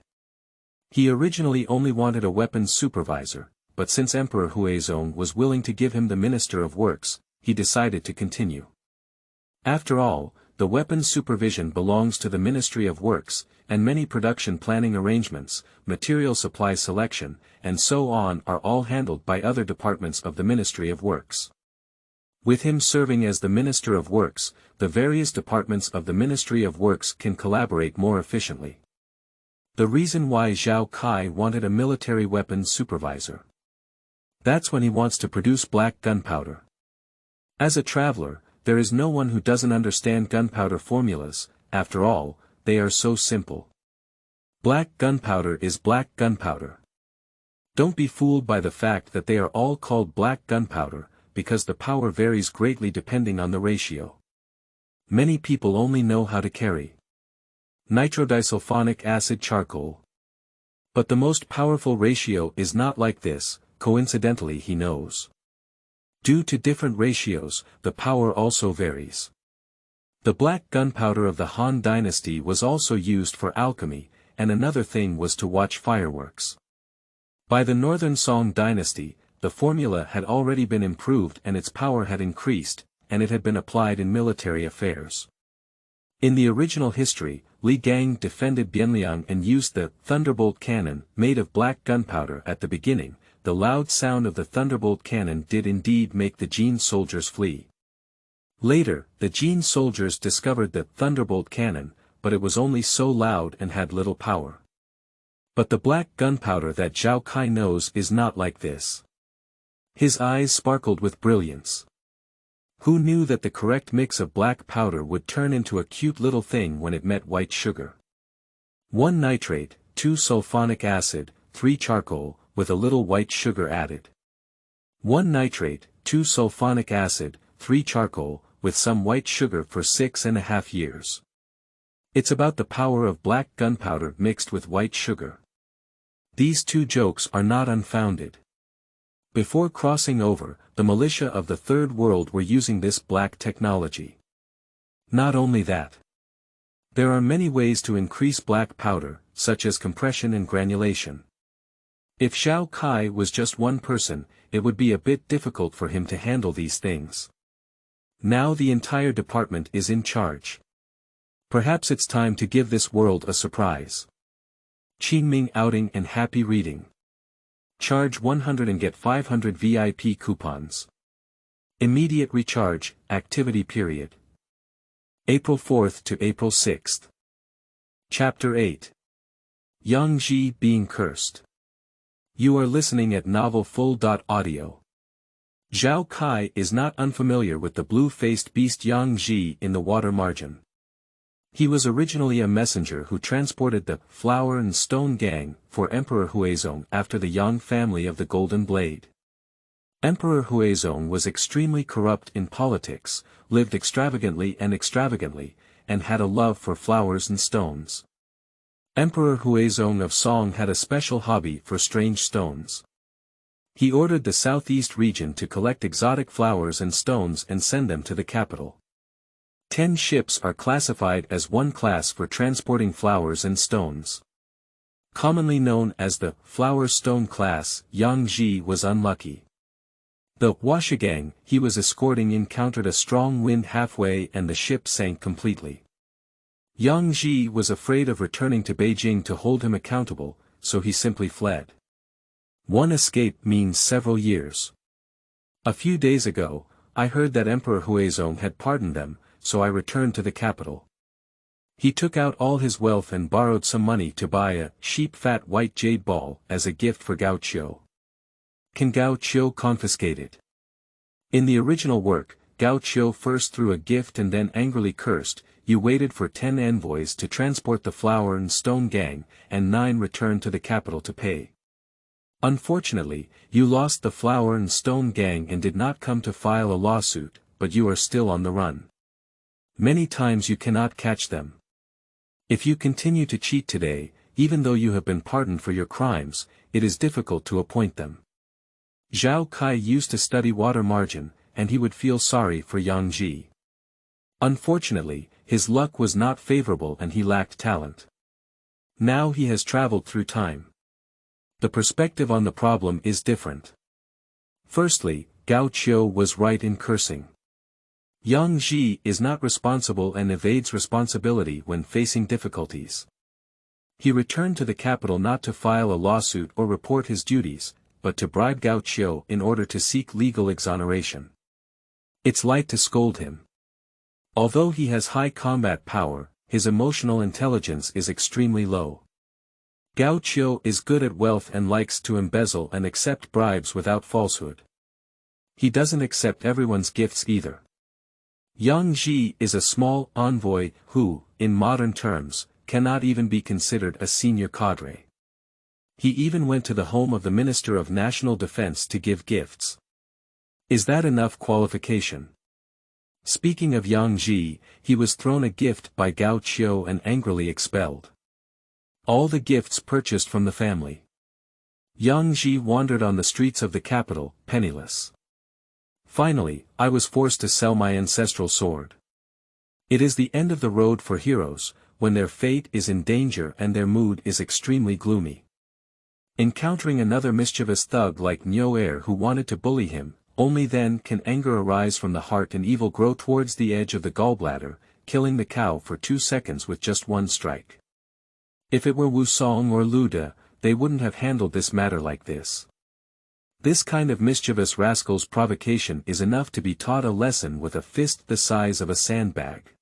He originally only wanted a weapons supervisor, but since Emperor Huizong was willing to give him the Minister of Works, he decided to continue. After all, the weapons supervision belongs to the Ministry of Works, and many production planning arrangements, material supply selection, and so on are all handled by other departments of the Ministry of Works. With him serving as the Minister of Works, the various departments of the Ministry of Works can collaborate more efficiently. The reason why Zhao Kai wanted a military weapons supervisor. That's when he wants to produce black gunpowder. As a traveler, there is no one who doesn't understand gunpowder formulas, after all, they are so simple. Black gunpowder is black gunpowder. Don't be fooled by the fact that they are all called black gunpowder, because the power varies greatly depending on the ratio. Many people only know how to carry nitrodisulfonic acid charcoal. But the most powerful ratio is not like this, coincidentally he knows. Due to different ratios, the power also varies. The black gunpowder of the Han Dynasty was also used for alchemy, and another thing was to watch fireworks. By the Northern Song Dynasty, the formula had already been improved and its power had increased, and it had been applied in military affairs. In the original history, Li Gang defended Bianliang and used the thunderbolt cannon made of black gunpowder at the beginning. The loud sound of the thunderbolt cannon did indeed make the Jin soldiers flee. Later, the Jin soldiers discovered the thunderbolt cannon, but it was only so loud and had little power. But the black gunpowder that Zhao Kai knows is not like this. His eyes sparkled with brilliance. Who knew that the correct mix of black powder would turn into a cute little thing when it met white sugar? 1 nitrate, 2 sulfonic acid, 3 charcoal, with a little white sugar added. 1 nitrate, 2 sulfonic acid, 3 charcoal, with some white sugar for 6.5 years. It's about the power of black gunpowder mixed with white sugar. These 2 jokes are not unfounded. Before crossing over, the militia of the Third World were using this black technology. Not only that. There are many ways to increase black powder, such as compression and granulation. If Zhao Kai was just one person, it would be a bit difficult for him to handle these things. Now the entire department is in charge. Perhaps it's time to give this world a surprise. Qingming outing and happy reading. Charge 100 and get 500 VIP coupons. Immediate recharge, activity period, April 4th to April 6th. Chapter 8. Yang Ji being cursed. You are listening at novel full.audio. Zhao Kai is not unfamiliar with the blue-faced beast Yang Ji in the water margin. He was originally a messenger who transported the flower and stone gang for Emperor Huizong after the Yang family of the Golden Blade. Emperor Huizong was extremely corrupt in politics, lived extravagantly, and had a love for flowers and stones. Emperor Huizong of Song had a special hobby for strange stones. He ordered the southeast region to collect exotic flowers and stones and send them to the capital. 10 ships are classified as one class for transporting flowers and stones. Commonly known as the flower-stone class, Yang Ji was unlucky. The washigang he was escorting encountered a strong wind halfway and the ship sank completely. Yang Ji was afraid of returning to Beijing to hold him accountable, so he simply fled. One escape means several years. A few days ago, I heard that Emperor Huizong had pardoned them, so I returned to the capital. He took out all his wealth and borrowed some money to buy a sheep-fat white jade ball as a gift for Gao Qiu. Can Gao Qiu confiscate it? In the original work, Gao Qiu first threw a gift and then angrily cursed, "You waited for 10 envoys to transport the flower and stone gang, and 9 returned to the capital to pay. Unfortunately, you lost the flower and stone gang and did not come to file a lawsuit, but you are still on the run. Many times you cannot catch them. If you continue to cheat today, even though you have been pardoned for your crimes, it is difficult to appoint them." Zhao Kai used to study water margin, and he would feel sorry for Yang Ji. Unfortunately, his luck was not favorable and he lacked talent. Now he has traveled through time. The perspective on the problem is different. Firstly, Gao Qiu was right in cursing. Yang Ji is not responsible and evades responsibility when facing difficulties. He returned to the capital not to file a lawsuit or report his duties, but to bribe Gao Qiu in order to seek legal exoneration. It's light to scold him. Although he has high combat power, his emotional intelligence is extremely low. Gao Qiu is good at wealth and likes to embezzle and accept bribes without falsehood. He doesn't accept everyone's gifts either. Yang Ji is a small envoy who, in modern terms, cannot even be considered a senior cadre. He even went to the home of the Minister of National Defense to give gifts. Is that enough qualification? Speaking of Yang Ji, he was thrown a gift by Gao Qiu and angrily expelled. All the gifts purchased from the family. Yang Ji wandered on the streets of the capital, penniless. Finally, I was forced to sell my ancestral sword. It is the end of the road for heroes, when their fate is in danger and their mood is extremely gloomy. Encountering another mischievous thug like Nyoer who wanted to bully him, only then can anger arise from the heart and evil grow towards the edge of the gallbladder, killing the cow for 2 seconds with just one strike. If it were Wu Song or Lu De, they wouldn't have handled this matter like this. This kind of mischievous rascal's provocation is enough to be taught a lesson with a fist the size of a sandbag.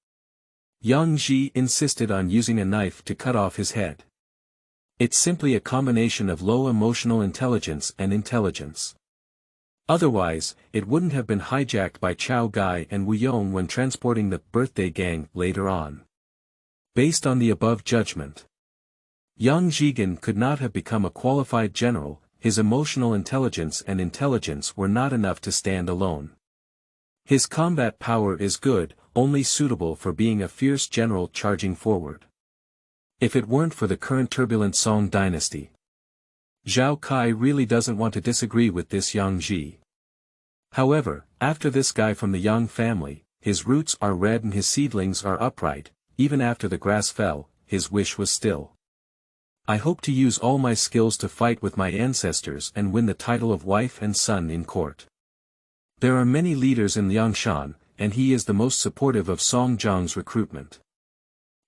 Yang Ji insisted on using a knife to cut off his head. It's simply a combination of low emotional intelligence and intelligence. Otherwise, it wouldn't have been hijacked by Chao Gai and Wu Yong when transporting the birthday gang later on. Based on the above judgment, Yang Jigen could not have become a qualified general. His emotional intelligence and intelligence were not enough to stand alone. His combat power is good, only suitable for being a fierce general charging forward. If it weren't for the current turbulent Song dynasty. Zhao Kai really doesn't want to disagree with this Yang Ji. However, after this guy from the Yang family, his roots are red and his seedlings are upright, even after the grass fell, his wish was still. I hope to use all my skills to fight with my ancestors and win the title of wife and son in court. There are many leaders in Liangshan, and he is the most supportive of Song Zhang's recruitment.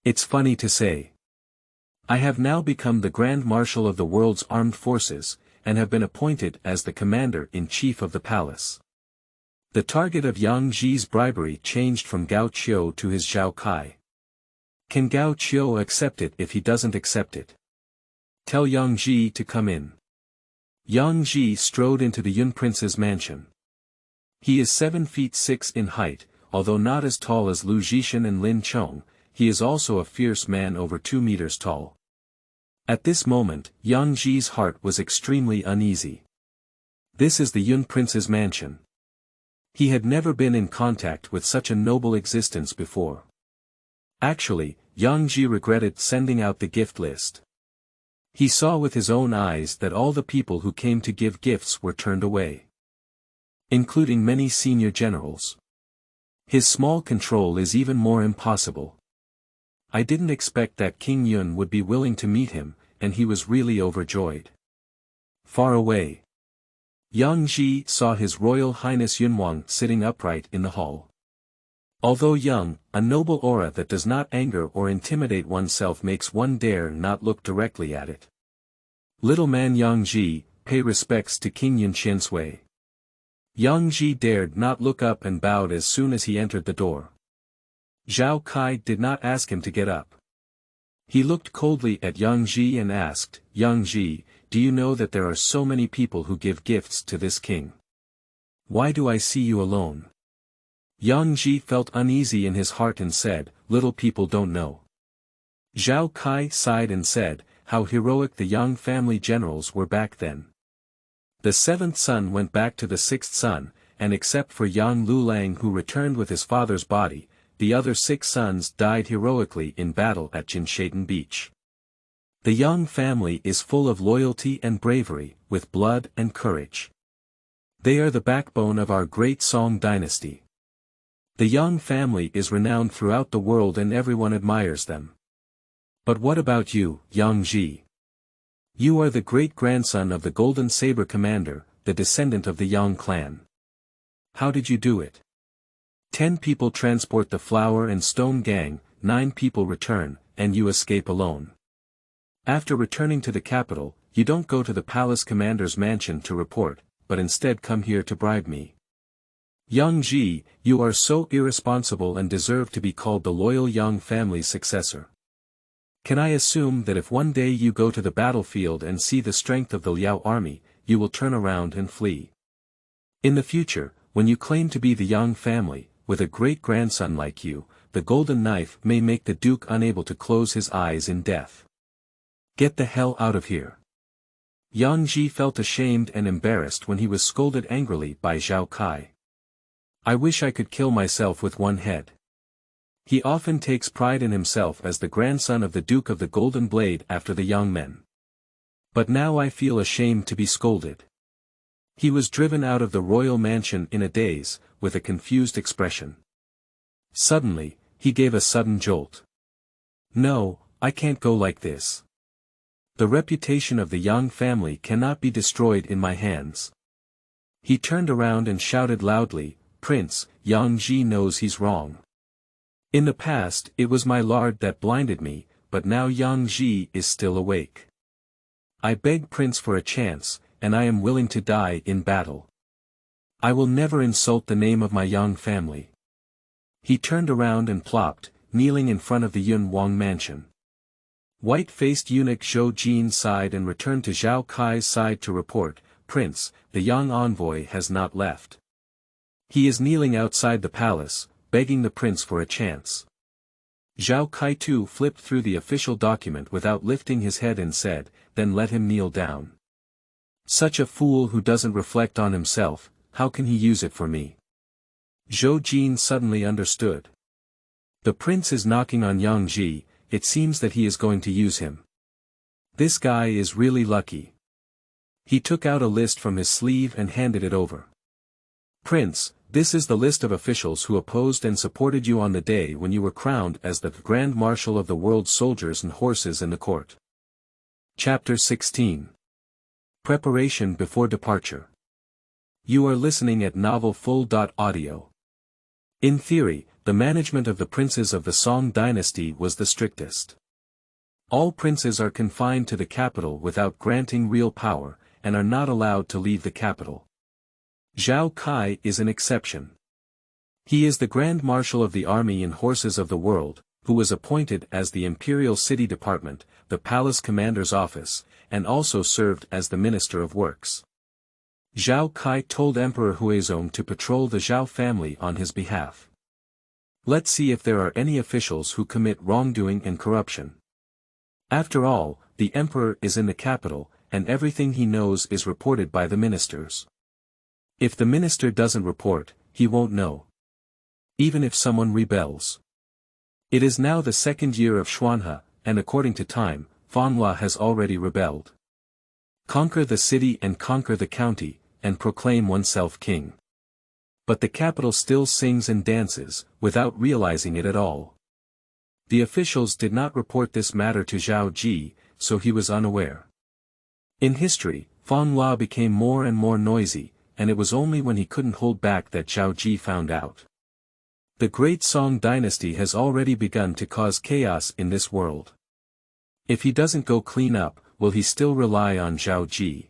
It's funny to say. I have now become the Grand Marshal of the world's armed forces, and have been appointed as the Commander-in-Chief of the palace. The target of Yang Ji's bribery changed from Gao Qiu to his Zhao Kai. Can Gao Qiu accept it if he doesn't accept it? Tell Yang Ji to come in. Yang Ji strode into the Yun Prince's mansion. He is 7 feet 6 in height, although not as tall as Lu Zhishen and Lin Chong, he is also a fierce man over 2 meters tall. At this moment, Yang Ji's heart was extremely uneasy. This is the Yun Prince's mansion. He had never been in contact with such a noble existence before. Actually, Yang Ji regretted sending out the gift list. He saw with his own eyes that all the people who came to give gifts were turned away, including many senior generals. His small control is even more impossible. I didn't expect that King Yun would be willing to meet him, and he was really overjoyed. Far away, Yang Ji saw His Royal Highness Yunwang sitting upright in the hall. Although young, a noble aura that does not anger or intimidate oneself makes one dare not look directly at it. Little man Yang Ji, pay respects to King Yun Qinsui. Yang Ji dared not look up and bowed as soon as he entered the door. Zhao Kai did not ask him to get up. He looked coldly at Yang Ji and asked, Yang Ji, do you know that there are so many people who give gifts to this king? Why do I see you alone? Yang Ji felt uneasy in his heart and said, little people don't know. Zhao Kai sighed and said, how heroic the Yang family generals were back then. The 7th son went back to the 6th son, and except for Yang Lulang who returned with his father's body, the other 6 sons died heroically in battle at Jinshaden Beach. The Yang family is full of loyalty and bravery, with blood and courage. They are the backbone of our great Song dynasty. The Yang family is renowned throughout the world and everyone admires them. But what about you, Yang Ji? You are the great-grandson of the Golden Saber Commander, the descendant of the Yang clan. How did you do it? 10 people transport the flower and stone gang, 9 people return, and you escape alone. After returning to the capital, you don't go to the palace commander's mansion to report, but instead come here to bribe me. Yang Ji, you are so irresponsible and deserve to be called the loyal Yang family's successor. Can I assume that if one day you go to the battlefield and see the strength of the Liao army, you will turn around and flee? In the future, when you claim to be the Yang family, with a great-grandson like you, the golden knife may make the duke unable to close his eyes in death. Get the hell out of here. Yang Ji felt ashamed and embarrassed when he was scolded angrily by Zhao Kai. I wish I could kill myself with one head. He often takes pride in himself as the grandson of the Duke of the Golden Blade after the young men. But now I feel ashamed to be scolded. He was driven out of the royal mansion in a daze, with a confused expression. Suddenly, he gave a sudden jolt. No, I can't go like this. The reputation of the Yang family cannot be destroyed in my hands. He turned around and shouted loudly, Prince, Yang Ji knows he's wrong. In the past it was my lord that blinded me, but now Yang Ji is still awake. I beg Prince for a chance, and I am willing to die in battle. I will never insult the name of my Yang family. He turned around and plopped, kneeling in front of the Yun Wang mansion. White-faced eunuch Zhou Jin sighed and returned to Zhao Kai's side to report, Prince, the Yang envoy has not left. He is kneeling outside the palace, begging the prince for a chance. Zhao Kai too flipped through the official document without lifting his head and said, then let him kneel down. Such a fool who doesn't reflect on himself, how can he use it for me? Zhou Jin suddenly understood. The prince is knocking on Yang Ji, it seems that he is going to use him. This guy is really lucky. He took out a list from his sleeve and handed it over. Prince, this is the list of officials who opposed and supported you on the day when you were crowned as the Grand Marshal of the world's soldiers and horses in the court. Chapter 16. Preparation before departure. You are listening at novelfull.audio. In theory, the management of the princes of the Song dynasty was the strictest. All princes are confined to the capital without granting real power, and are not allowed to leave the capital. Zhao Kai is an exception. He is the Grand Marshal of the Army and Horses of the World, who was appointed as the Imperial City Department, the Palace Commander's Office, and also served as the Minister of Works. Zhao Kai told Emperor Huizong to patrol the Zhao family on his behalf. Let's see if there are any officials who commit wrongdoing and corruption. After all, the emperor is in the capital, and everything he knows is reported by the ministers. If the minister doesn't report, he won't know. Even if someone rebels. It is now the second year of Xuanhe, and according to time, Fanhua has already rebelled. Conquer the city and conquer the county, and proclaim oneself king. But the capital still sings and dances, without realizing it at all. The officials did not report this matter to Zhao Ji, so he was unaware. In history, Fanhua became more and more noisy, and it was only when he couldn't hold back that Zhao Ji found out. The great Song dynasty has already begun to cause chaos in this world. If he doesn't go clean up, will he still rely on Zhao Ji?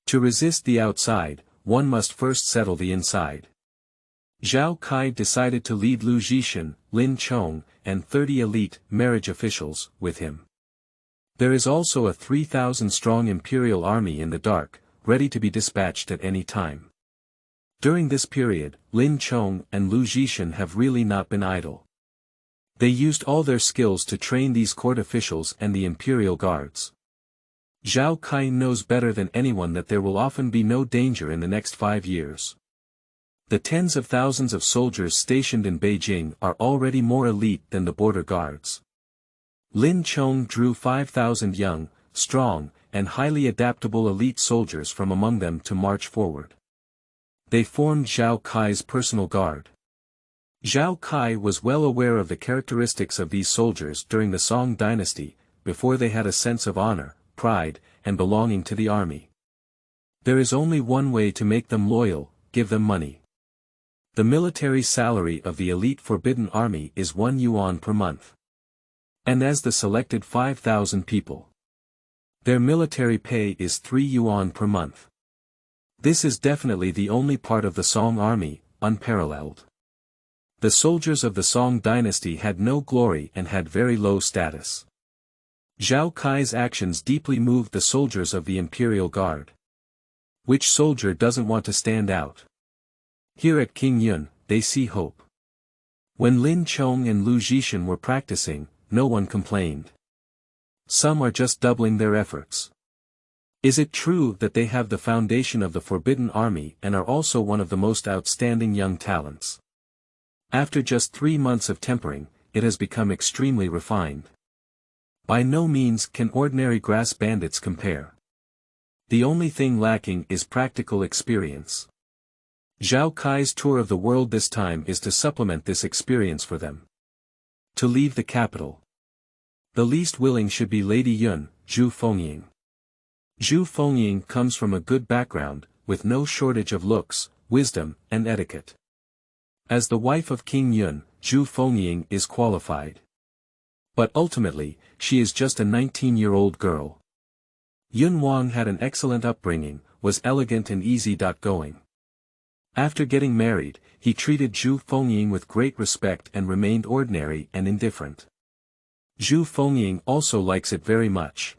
To resist the outside, one must first settle the inside. Zhao Kai decided to lead Lu Zhishen, Lin Chong, and 30 elite marriage officials with him. There is also a 3,000-strong imperial army in the dark, ready to be dispatched at any time. During this period, Lin Chong and Lu Zhishen have really not been idle. They used all their skills to train these court officials and the imperial guards. Zhao Kai knows better than anyone that there will often be no danger in the next 5 years. The tens of thousands of soldiers stationed in Beijing are already more elite than the border guards. Lin Chong drew 5,000 young, strong, and highly adaptable elite soldiers from among them to march forward. They formed Zhao Kai's personal guard. Zhao Kai was well aware of the characteristics of these soldiers during the Song dynasty, before they had a sense of honor, pride, and belonging to the army. There is only one way to make them loyal: give them money. The military salary of the elite Forbidden Army is 1 yuan per month. And as the selected 5,000 people, their military pay is 3 yuan per month. This is definitely the only part of the Song army, unparalleled. The soldiers of the Song dynasty had no glory and had very low status. Zhao Kai's actions deeply moved the soldiers of the Imperial Guard. Which soldier doesn't want to stand out? Here at King Yun, they see hope. When Lin Chong and Lu Zhishen were practicing, no one complained. Some are just doubling their efforts. Is it true that they have the foundation of the Forbidden Army and are also one of the most outstanding young talents? After just 3 months of tempering, it has become extremely refined. By no means can ordinary grass bandits compare. The only thing lacking is practical experience. Zhao Kai's tour of the world this time is to supplement this experience for them. To leave the capital. The least willing should be Lady Yun, Zhu Fengying. Zhu Fengying comes from a good background, with no shortage of looks, wisdom, and etiquette. As the wife of King Yun, Zhu Fengying is qualified. But ultimately, she is just a 19-year-old girl. Yun Wang had an excellent upbringing, was elegant and easy-going. After getting married, he treated Zhu Fengying with great respect and remained ordinary and indifferent. Zhu Fengying also likes it very much.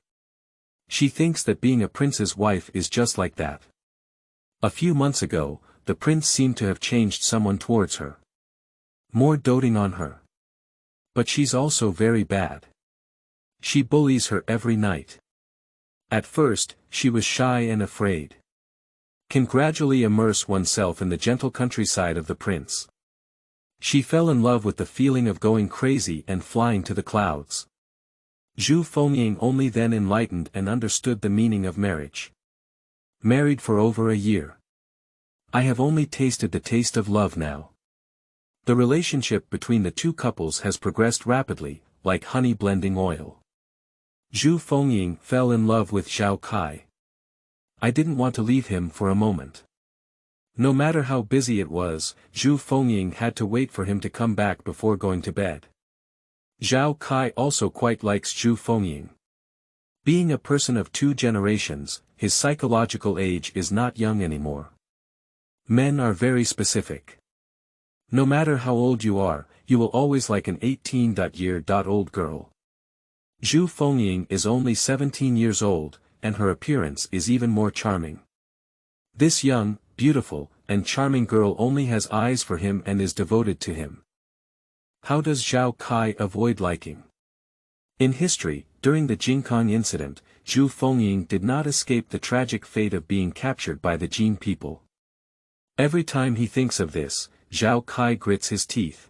She thinks that being a prince's wife is just like that. A few months ago, the prince seemed to have changed someone towards her. More doting on her. But she's also very bad. She bullies her every night. At first, she was shy and afraid. Can gradually immerse oneself in the gentle countryside of the prince. She fell in love with the feeling of going crazy and flying to the clouds. Zhu Fengying only then enlightened and understood the meaning of marriage. Married for over a year. I have only tasted the taste of love now. The relationship between the two couples has progressed rapidly, like honey blending oil. Zhu Fengying fell in love with Zhao Kai. I didn't want to leave him for a moment. No matter how busy it was, Zhu Fengying had to wait for him to come back before going to bed. Zhao Kai also quite likes Zhu Fengying. Being a person of 2 generations, his psychological age is not young anymore. Men are very specific. No matter how old you are, you will always like an 18-year-old girl. Zhu Fengying is only 17 years old, and her appearance is even more charming. This young, beautiful, and charming girl only has eyes for him and is devoted to him. How does Zhao Kai avoid liking? In history, during the Jingkong incident, Zhu Fengying did not escape the tragic fate of being captured by the Jin people. Every time he thinks of this, Zhao Kai grits his teeth.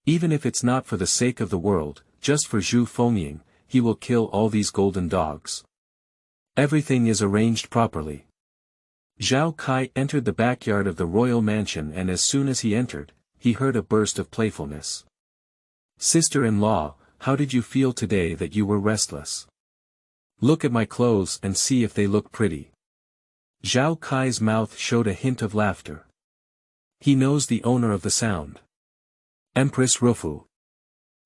Even if it's not for the sake of the world, just for Zhu Fengying, he will kill all these golden dogs. Everything is arranged properly. Zhao Kai entered the backyard of the royal mansion, and as soon as he entered, he heard a burst of playfulness. "Sister-in-law, how did you feel today that you were restless? Look at my clothes and see if they look pretty." Zhao Kai's mouth showed a hint of laughter. He knows the owner of the sound. Empress Rufu.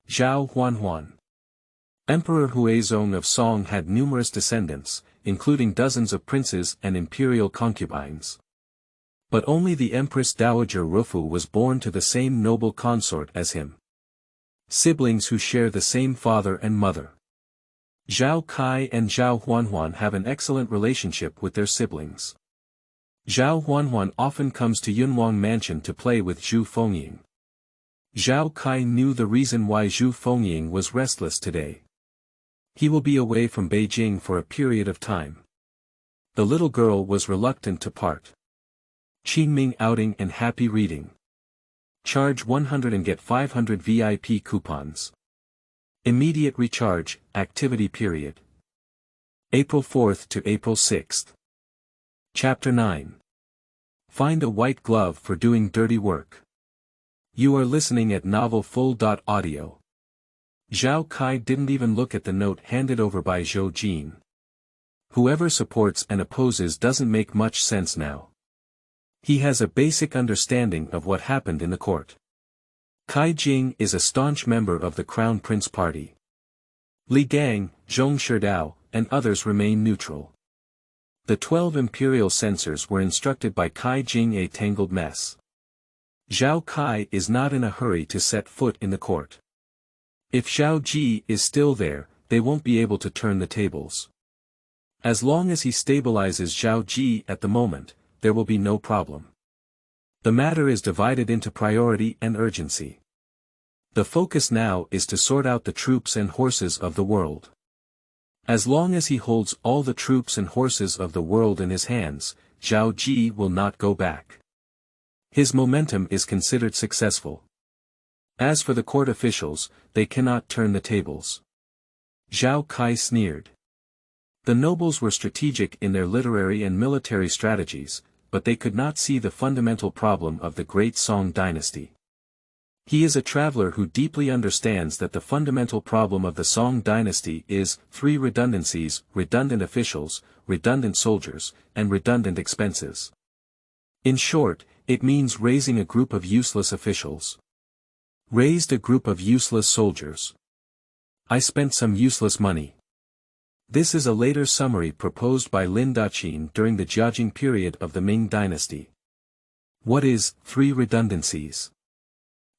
Zhao Huanhuan. Emperor Huizong of Song had numerous descendants, including dozens of princes and imperial concubines. But only the Empress Dowager Rufu was born to the same noble consort as him. Siblings who share the same father and mother. Zhao Kai and Zhao Huanhuan have an excellent relationship with their siblings. Zhao Huanhuan often comes to Yunwang Mansion to play with Zhu Fengying. Zhao Kai knew the reason why Zhu Fengying was restless today. He will be away from Beijing for a period of time. The little girl was reluctant to part. Qingming outing and happy reading. Charge 100 and get 500 VIP coupons. Immediate recharge, activity period. April 4th to April 6th. Chapter 9. Find a white glove for doing dirty work. You are listening at novel.full.audio. Zhao Kai didn't even look at the note handed over by Zhou Jin. Whoever supports and opposes doesn't make much sense now. He has a basic understanding of what happened in the court. Kai Jing is a staunch member of the Crown Prince Party. Li Gang, Zhong ShidaoThe, and others remain neutral. The 12 imperial censors were instructed by Kai Jing a tangled mess. Zhao Kai is not in a hurry to set foot in the court. If Zhao Ji is still there, they won't be able to turn the tables. As long as he stabilizes Zhao Ji at the moment, there will be no problem. The matter is divided into priority and urgency. The focus now is to sort out the troops and horses of the world. As long as he holds all the troops and horses of the world in his hands, Zhao Ji will not go back. His momentum is considered successful. As for the court officials, they cannot turn the tables. Zhao Kai sneered. The nobles were strategic in their literary and military strategies, but they could not see the fundamental problem of the great Song dynasty. He is a traveler who deeply understands that the fundamental problem of the Song dynasty is 3 redundancies: redundant officials, redundant soldiers, and redundant expenses. In short, it means raising a group of useless officials. Raised a group of useless soldiers. I spent some useless money. This is a later summary proposed by Lin Daqin during the Jiajing period of the Ming dynasty. What is 3 redundancies?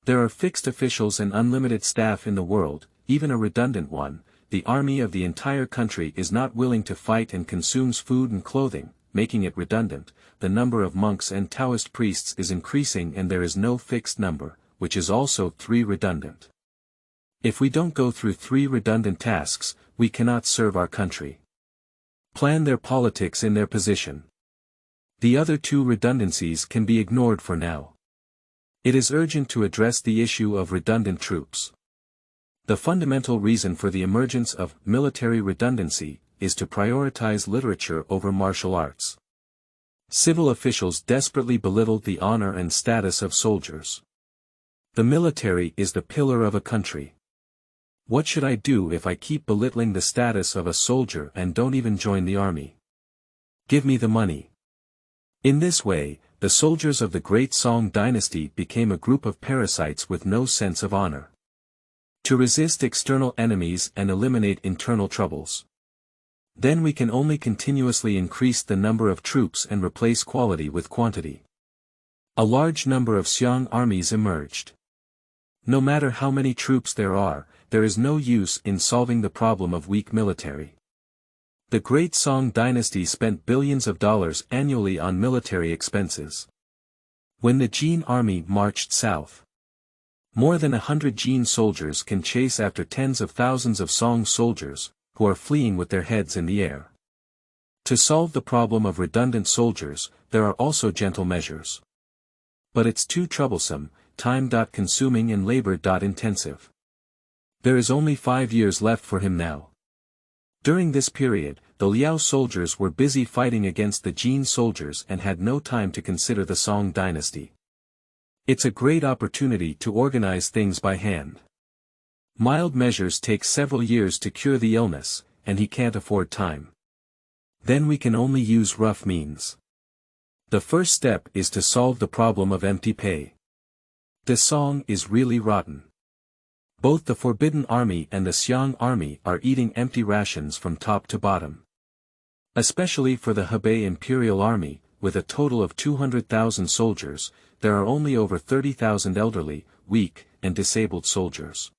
There are fixed officials and unlimited staff in the world, even a redundant one. The army of the entire country is not willing to fight and consumes food and clothing, making it redundant. The number of monks and Taoist priests is increasing and there is no fixed number, which is also 3 redundant. If we don't go through 3 redundant tasks, we cannot serve our country. Plan their politics in their position. The other 2 redundancies can be ignored for now. It is urgent to address the issue of redundant troops. The fundamental reason for the emergence of military redundancy is to prioritize literature over martial arts. Civil officials desperately belittle the honor and status of soldiers. The military is the pillar of a country. What should I do if I keep belittling the status of a soldier and don't even join the army? Give me the money. In this way, the soldiers of the great Song dynasty became a group of parasites with no sense of honor. To resist external enemies and eliminate internal troubles. Then we can only continuously increase the number of troops and replace quality with quantity. A large number of Xiong armies emerged. No matter how many troops there is no use in solving the problem of weak military. The Great Song Dynasty spent billions of dollars annually on military expenses. When the Jin army marched south, more than 100 Jin soldiers can chase after tens of thousands of Song soldiers, who are fleeing with their heads in the air. To solve the problem of redundant soldiers, there are also gentle measures. But it's too troublesome, time-consuming and labor-intensive. There is only 5 years left for him now. During this period, the Liao soldiers were busy fighting against the Jin soldiers and had no time to consider the Song dynasty. It's a great opportunity to organize things by hand. Mild measures take several years to cure the illness, and he can't afford time. Then we can only use rough means. The first step is to solve the problem of empty pay. The Song is really rotten. Both the Forbidden Army and the Xiong Army are eating empty rations from top to bottom. Especially for the Hebei Imperial Army, with a total of 200,000 soldiers, there are only over 30,000 elderly, weak, and disabled soldiers.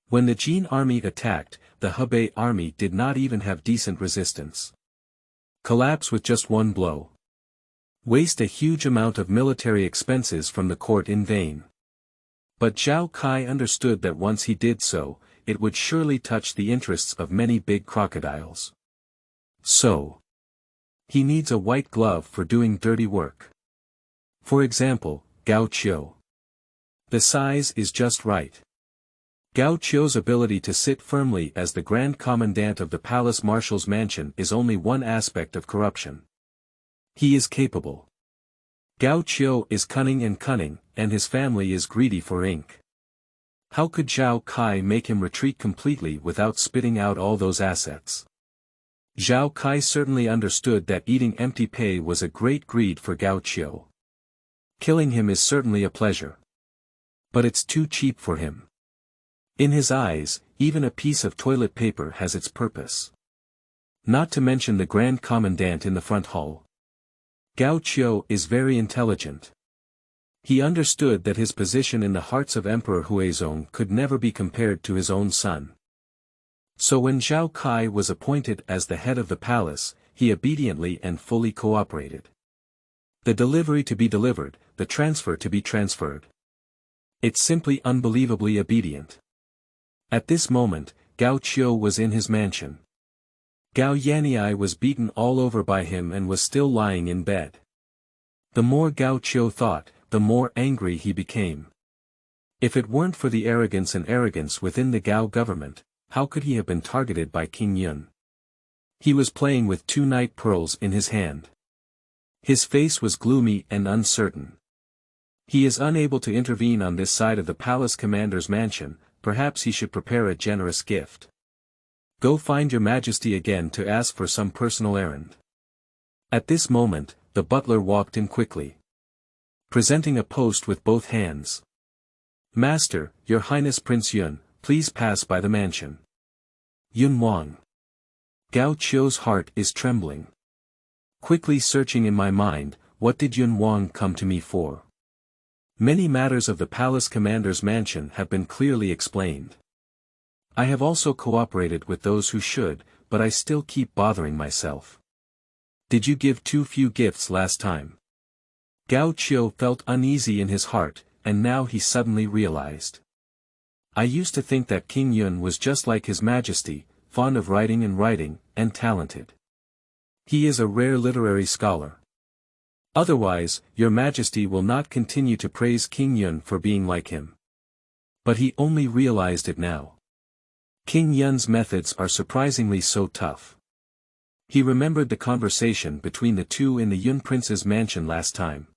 When the Jin army attacked, the Hebei army did not even have decent resistance. Collapse with just one blow. Waste a huge amount of military expenses from the court in vain. But Zhao Kai understood that once he did so, it would surely touch the interests of many big crocodiles. So, he needs a white glove for doing dirty work. For example, Gao Qiu. The size is just right. Gao Qiu's ability to sit firmly as the Grand Commandant of the Palace Marshal's mansion is only one aspect of corruption. He is capable. Gao Qiu is cunning, and his family is greedy for ink. How could Zhao Kai make him retreat completely without spitting out all those assets? Zhao Kai certainly understood that eating empty pay was a great greed for Gao Qiu. Killing him is certainly a pleasure. But it's too cheap for him. In his eyes, even a piece of toilet paper has its purpose. Not to mention the Grand Commandant in the front hall. Gao Qiu is very intelligent. He understood that his position in the hearts of Emperor Huizong could never be compared to his own son. So when Zhao Kai was appointed as the head of the palace, he obediently and fully cooperated. The delivery to be delivered, the transfer to be transferred. It's simply unbelievably obedient. At this moment, Gao Qiu was in his mansion. Gao Yanyi was beaten all over by him and was still lying in bed. The more Gao Qiu thought, the more angry he became. If it weren't for the arrogance within the Gao government, how could he have been targeted by King Yun? He was playing with 2 night pearls in his hand. His face was gloomy and uncertain. He is unable to intervene on this side of the palace commander's mansion. Perhaps he should prepare a generous gift. Go find your majesty again to ask for some personal errand. At this moment, the butler walked in quickly, presenting a post with both hands. Master, your highness Prince Yun, please pass by the mansion. Yun Wang. Gao Qiu's heart is trembling. Quickly searching in my mind, what did Yun Wang come to me for? Many matters of the palace commander's mansion have been clearly explained. I have also cooperated with those who should, but I still keep bothering myself. Did you give too few gifts last time? Gao Qiu felt uneasy in his heart, and now he suddenly realized. I used to think that King Yun was just like his majesty, fond of writing, and talented. He is a rare literary scholar. Otherwise, your majesty will not continue to praise King Yun for being like him. But he only realized it now. King Yun's methods are surprisingly so tough. He remembered the conversation between the two in the Yun prince's mansion last time.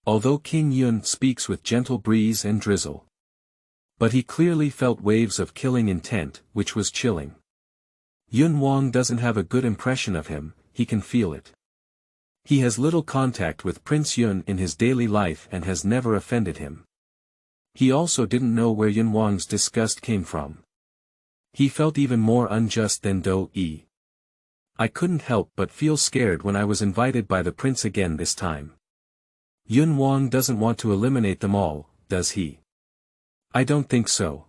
Although King Yun speaks with gentle breeze and drizzle, but he clearly felt waves of killing intent, which was chilling. Yun Wang doesn't have a good impression of him, he can feel it. He has little contact with Prince Yun in his daily life and has never offended him. He also didn't know where Yun Wang's disgust came from. He felt even more unjust than Do-e. I couldn't help but feel scared when I was invited by the prince again this time. Yun Wang doesn't want to eliminate them all, does he? I don't think so.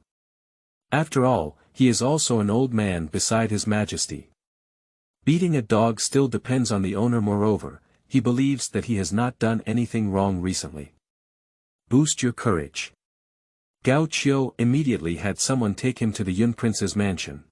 After all, he is also an old man beside his majesty. Beating a dog still depends on the owner. Moreover, he believes that he has not done anything wrong recently. Boost your courage. Gao Qiu immediately had someone take him to the Yun prince's mansion.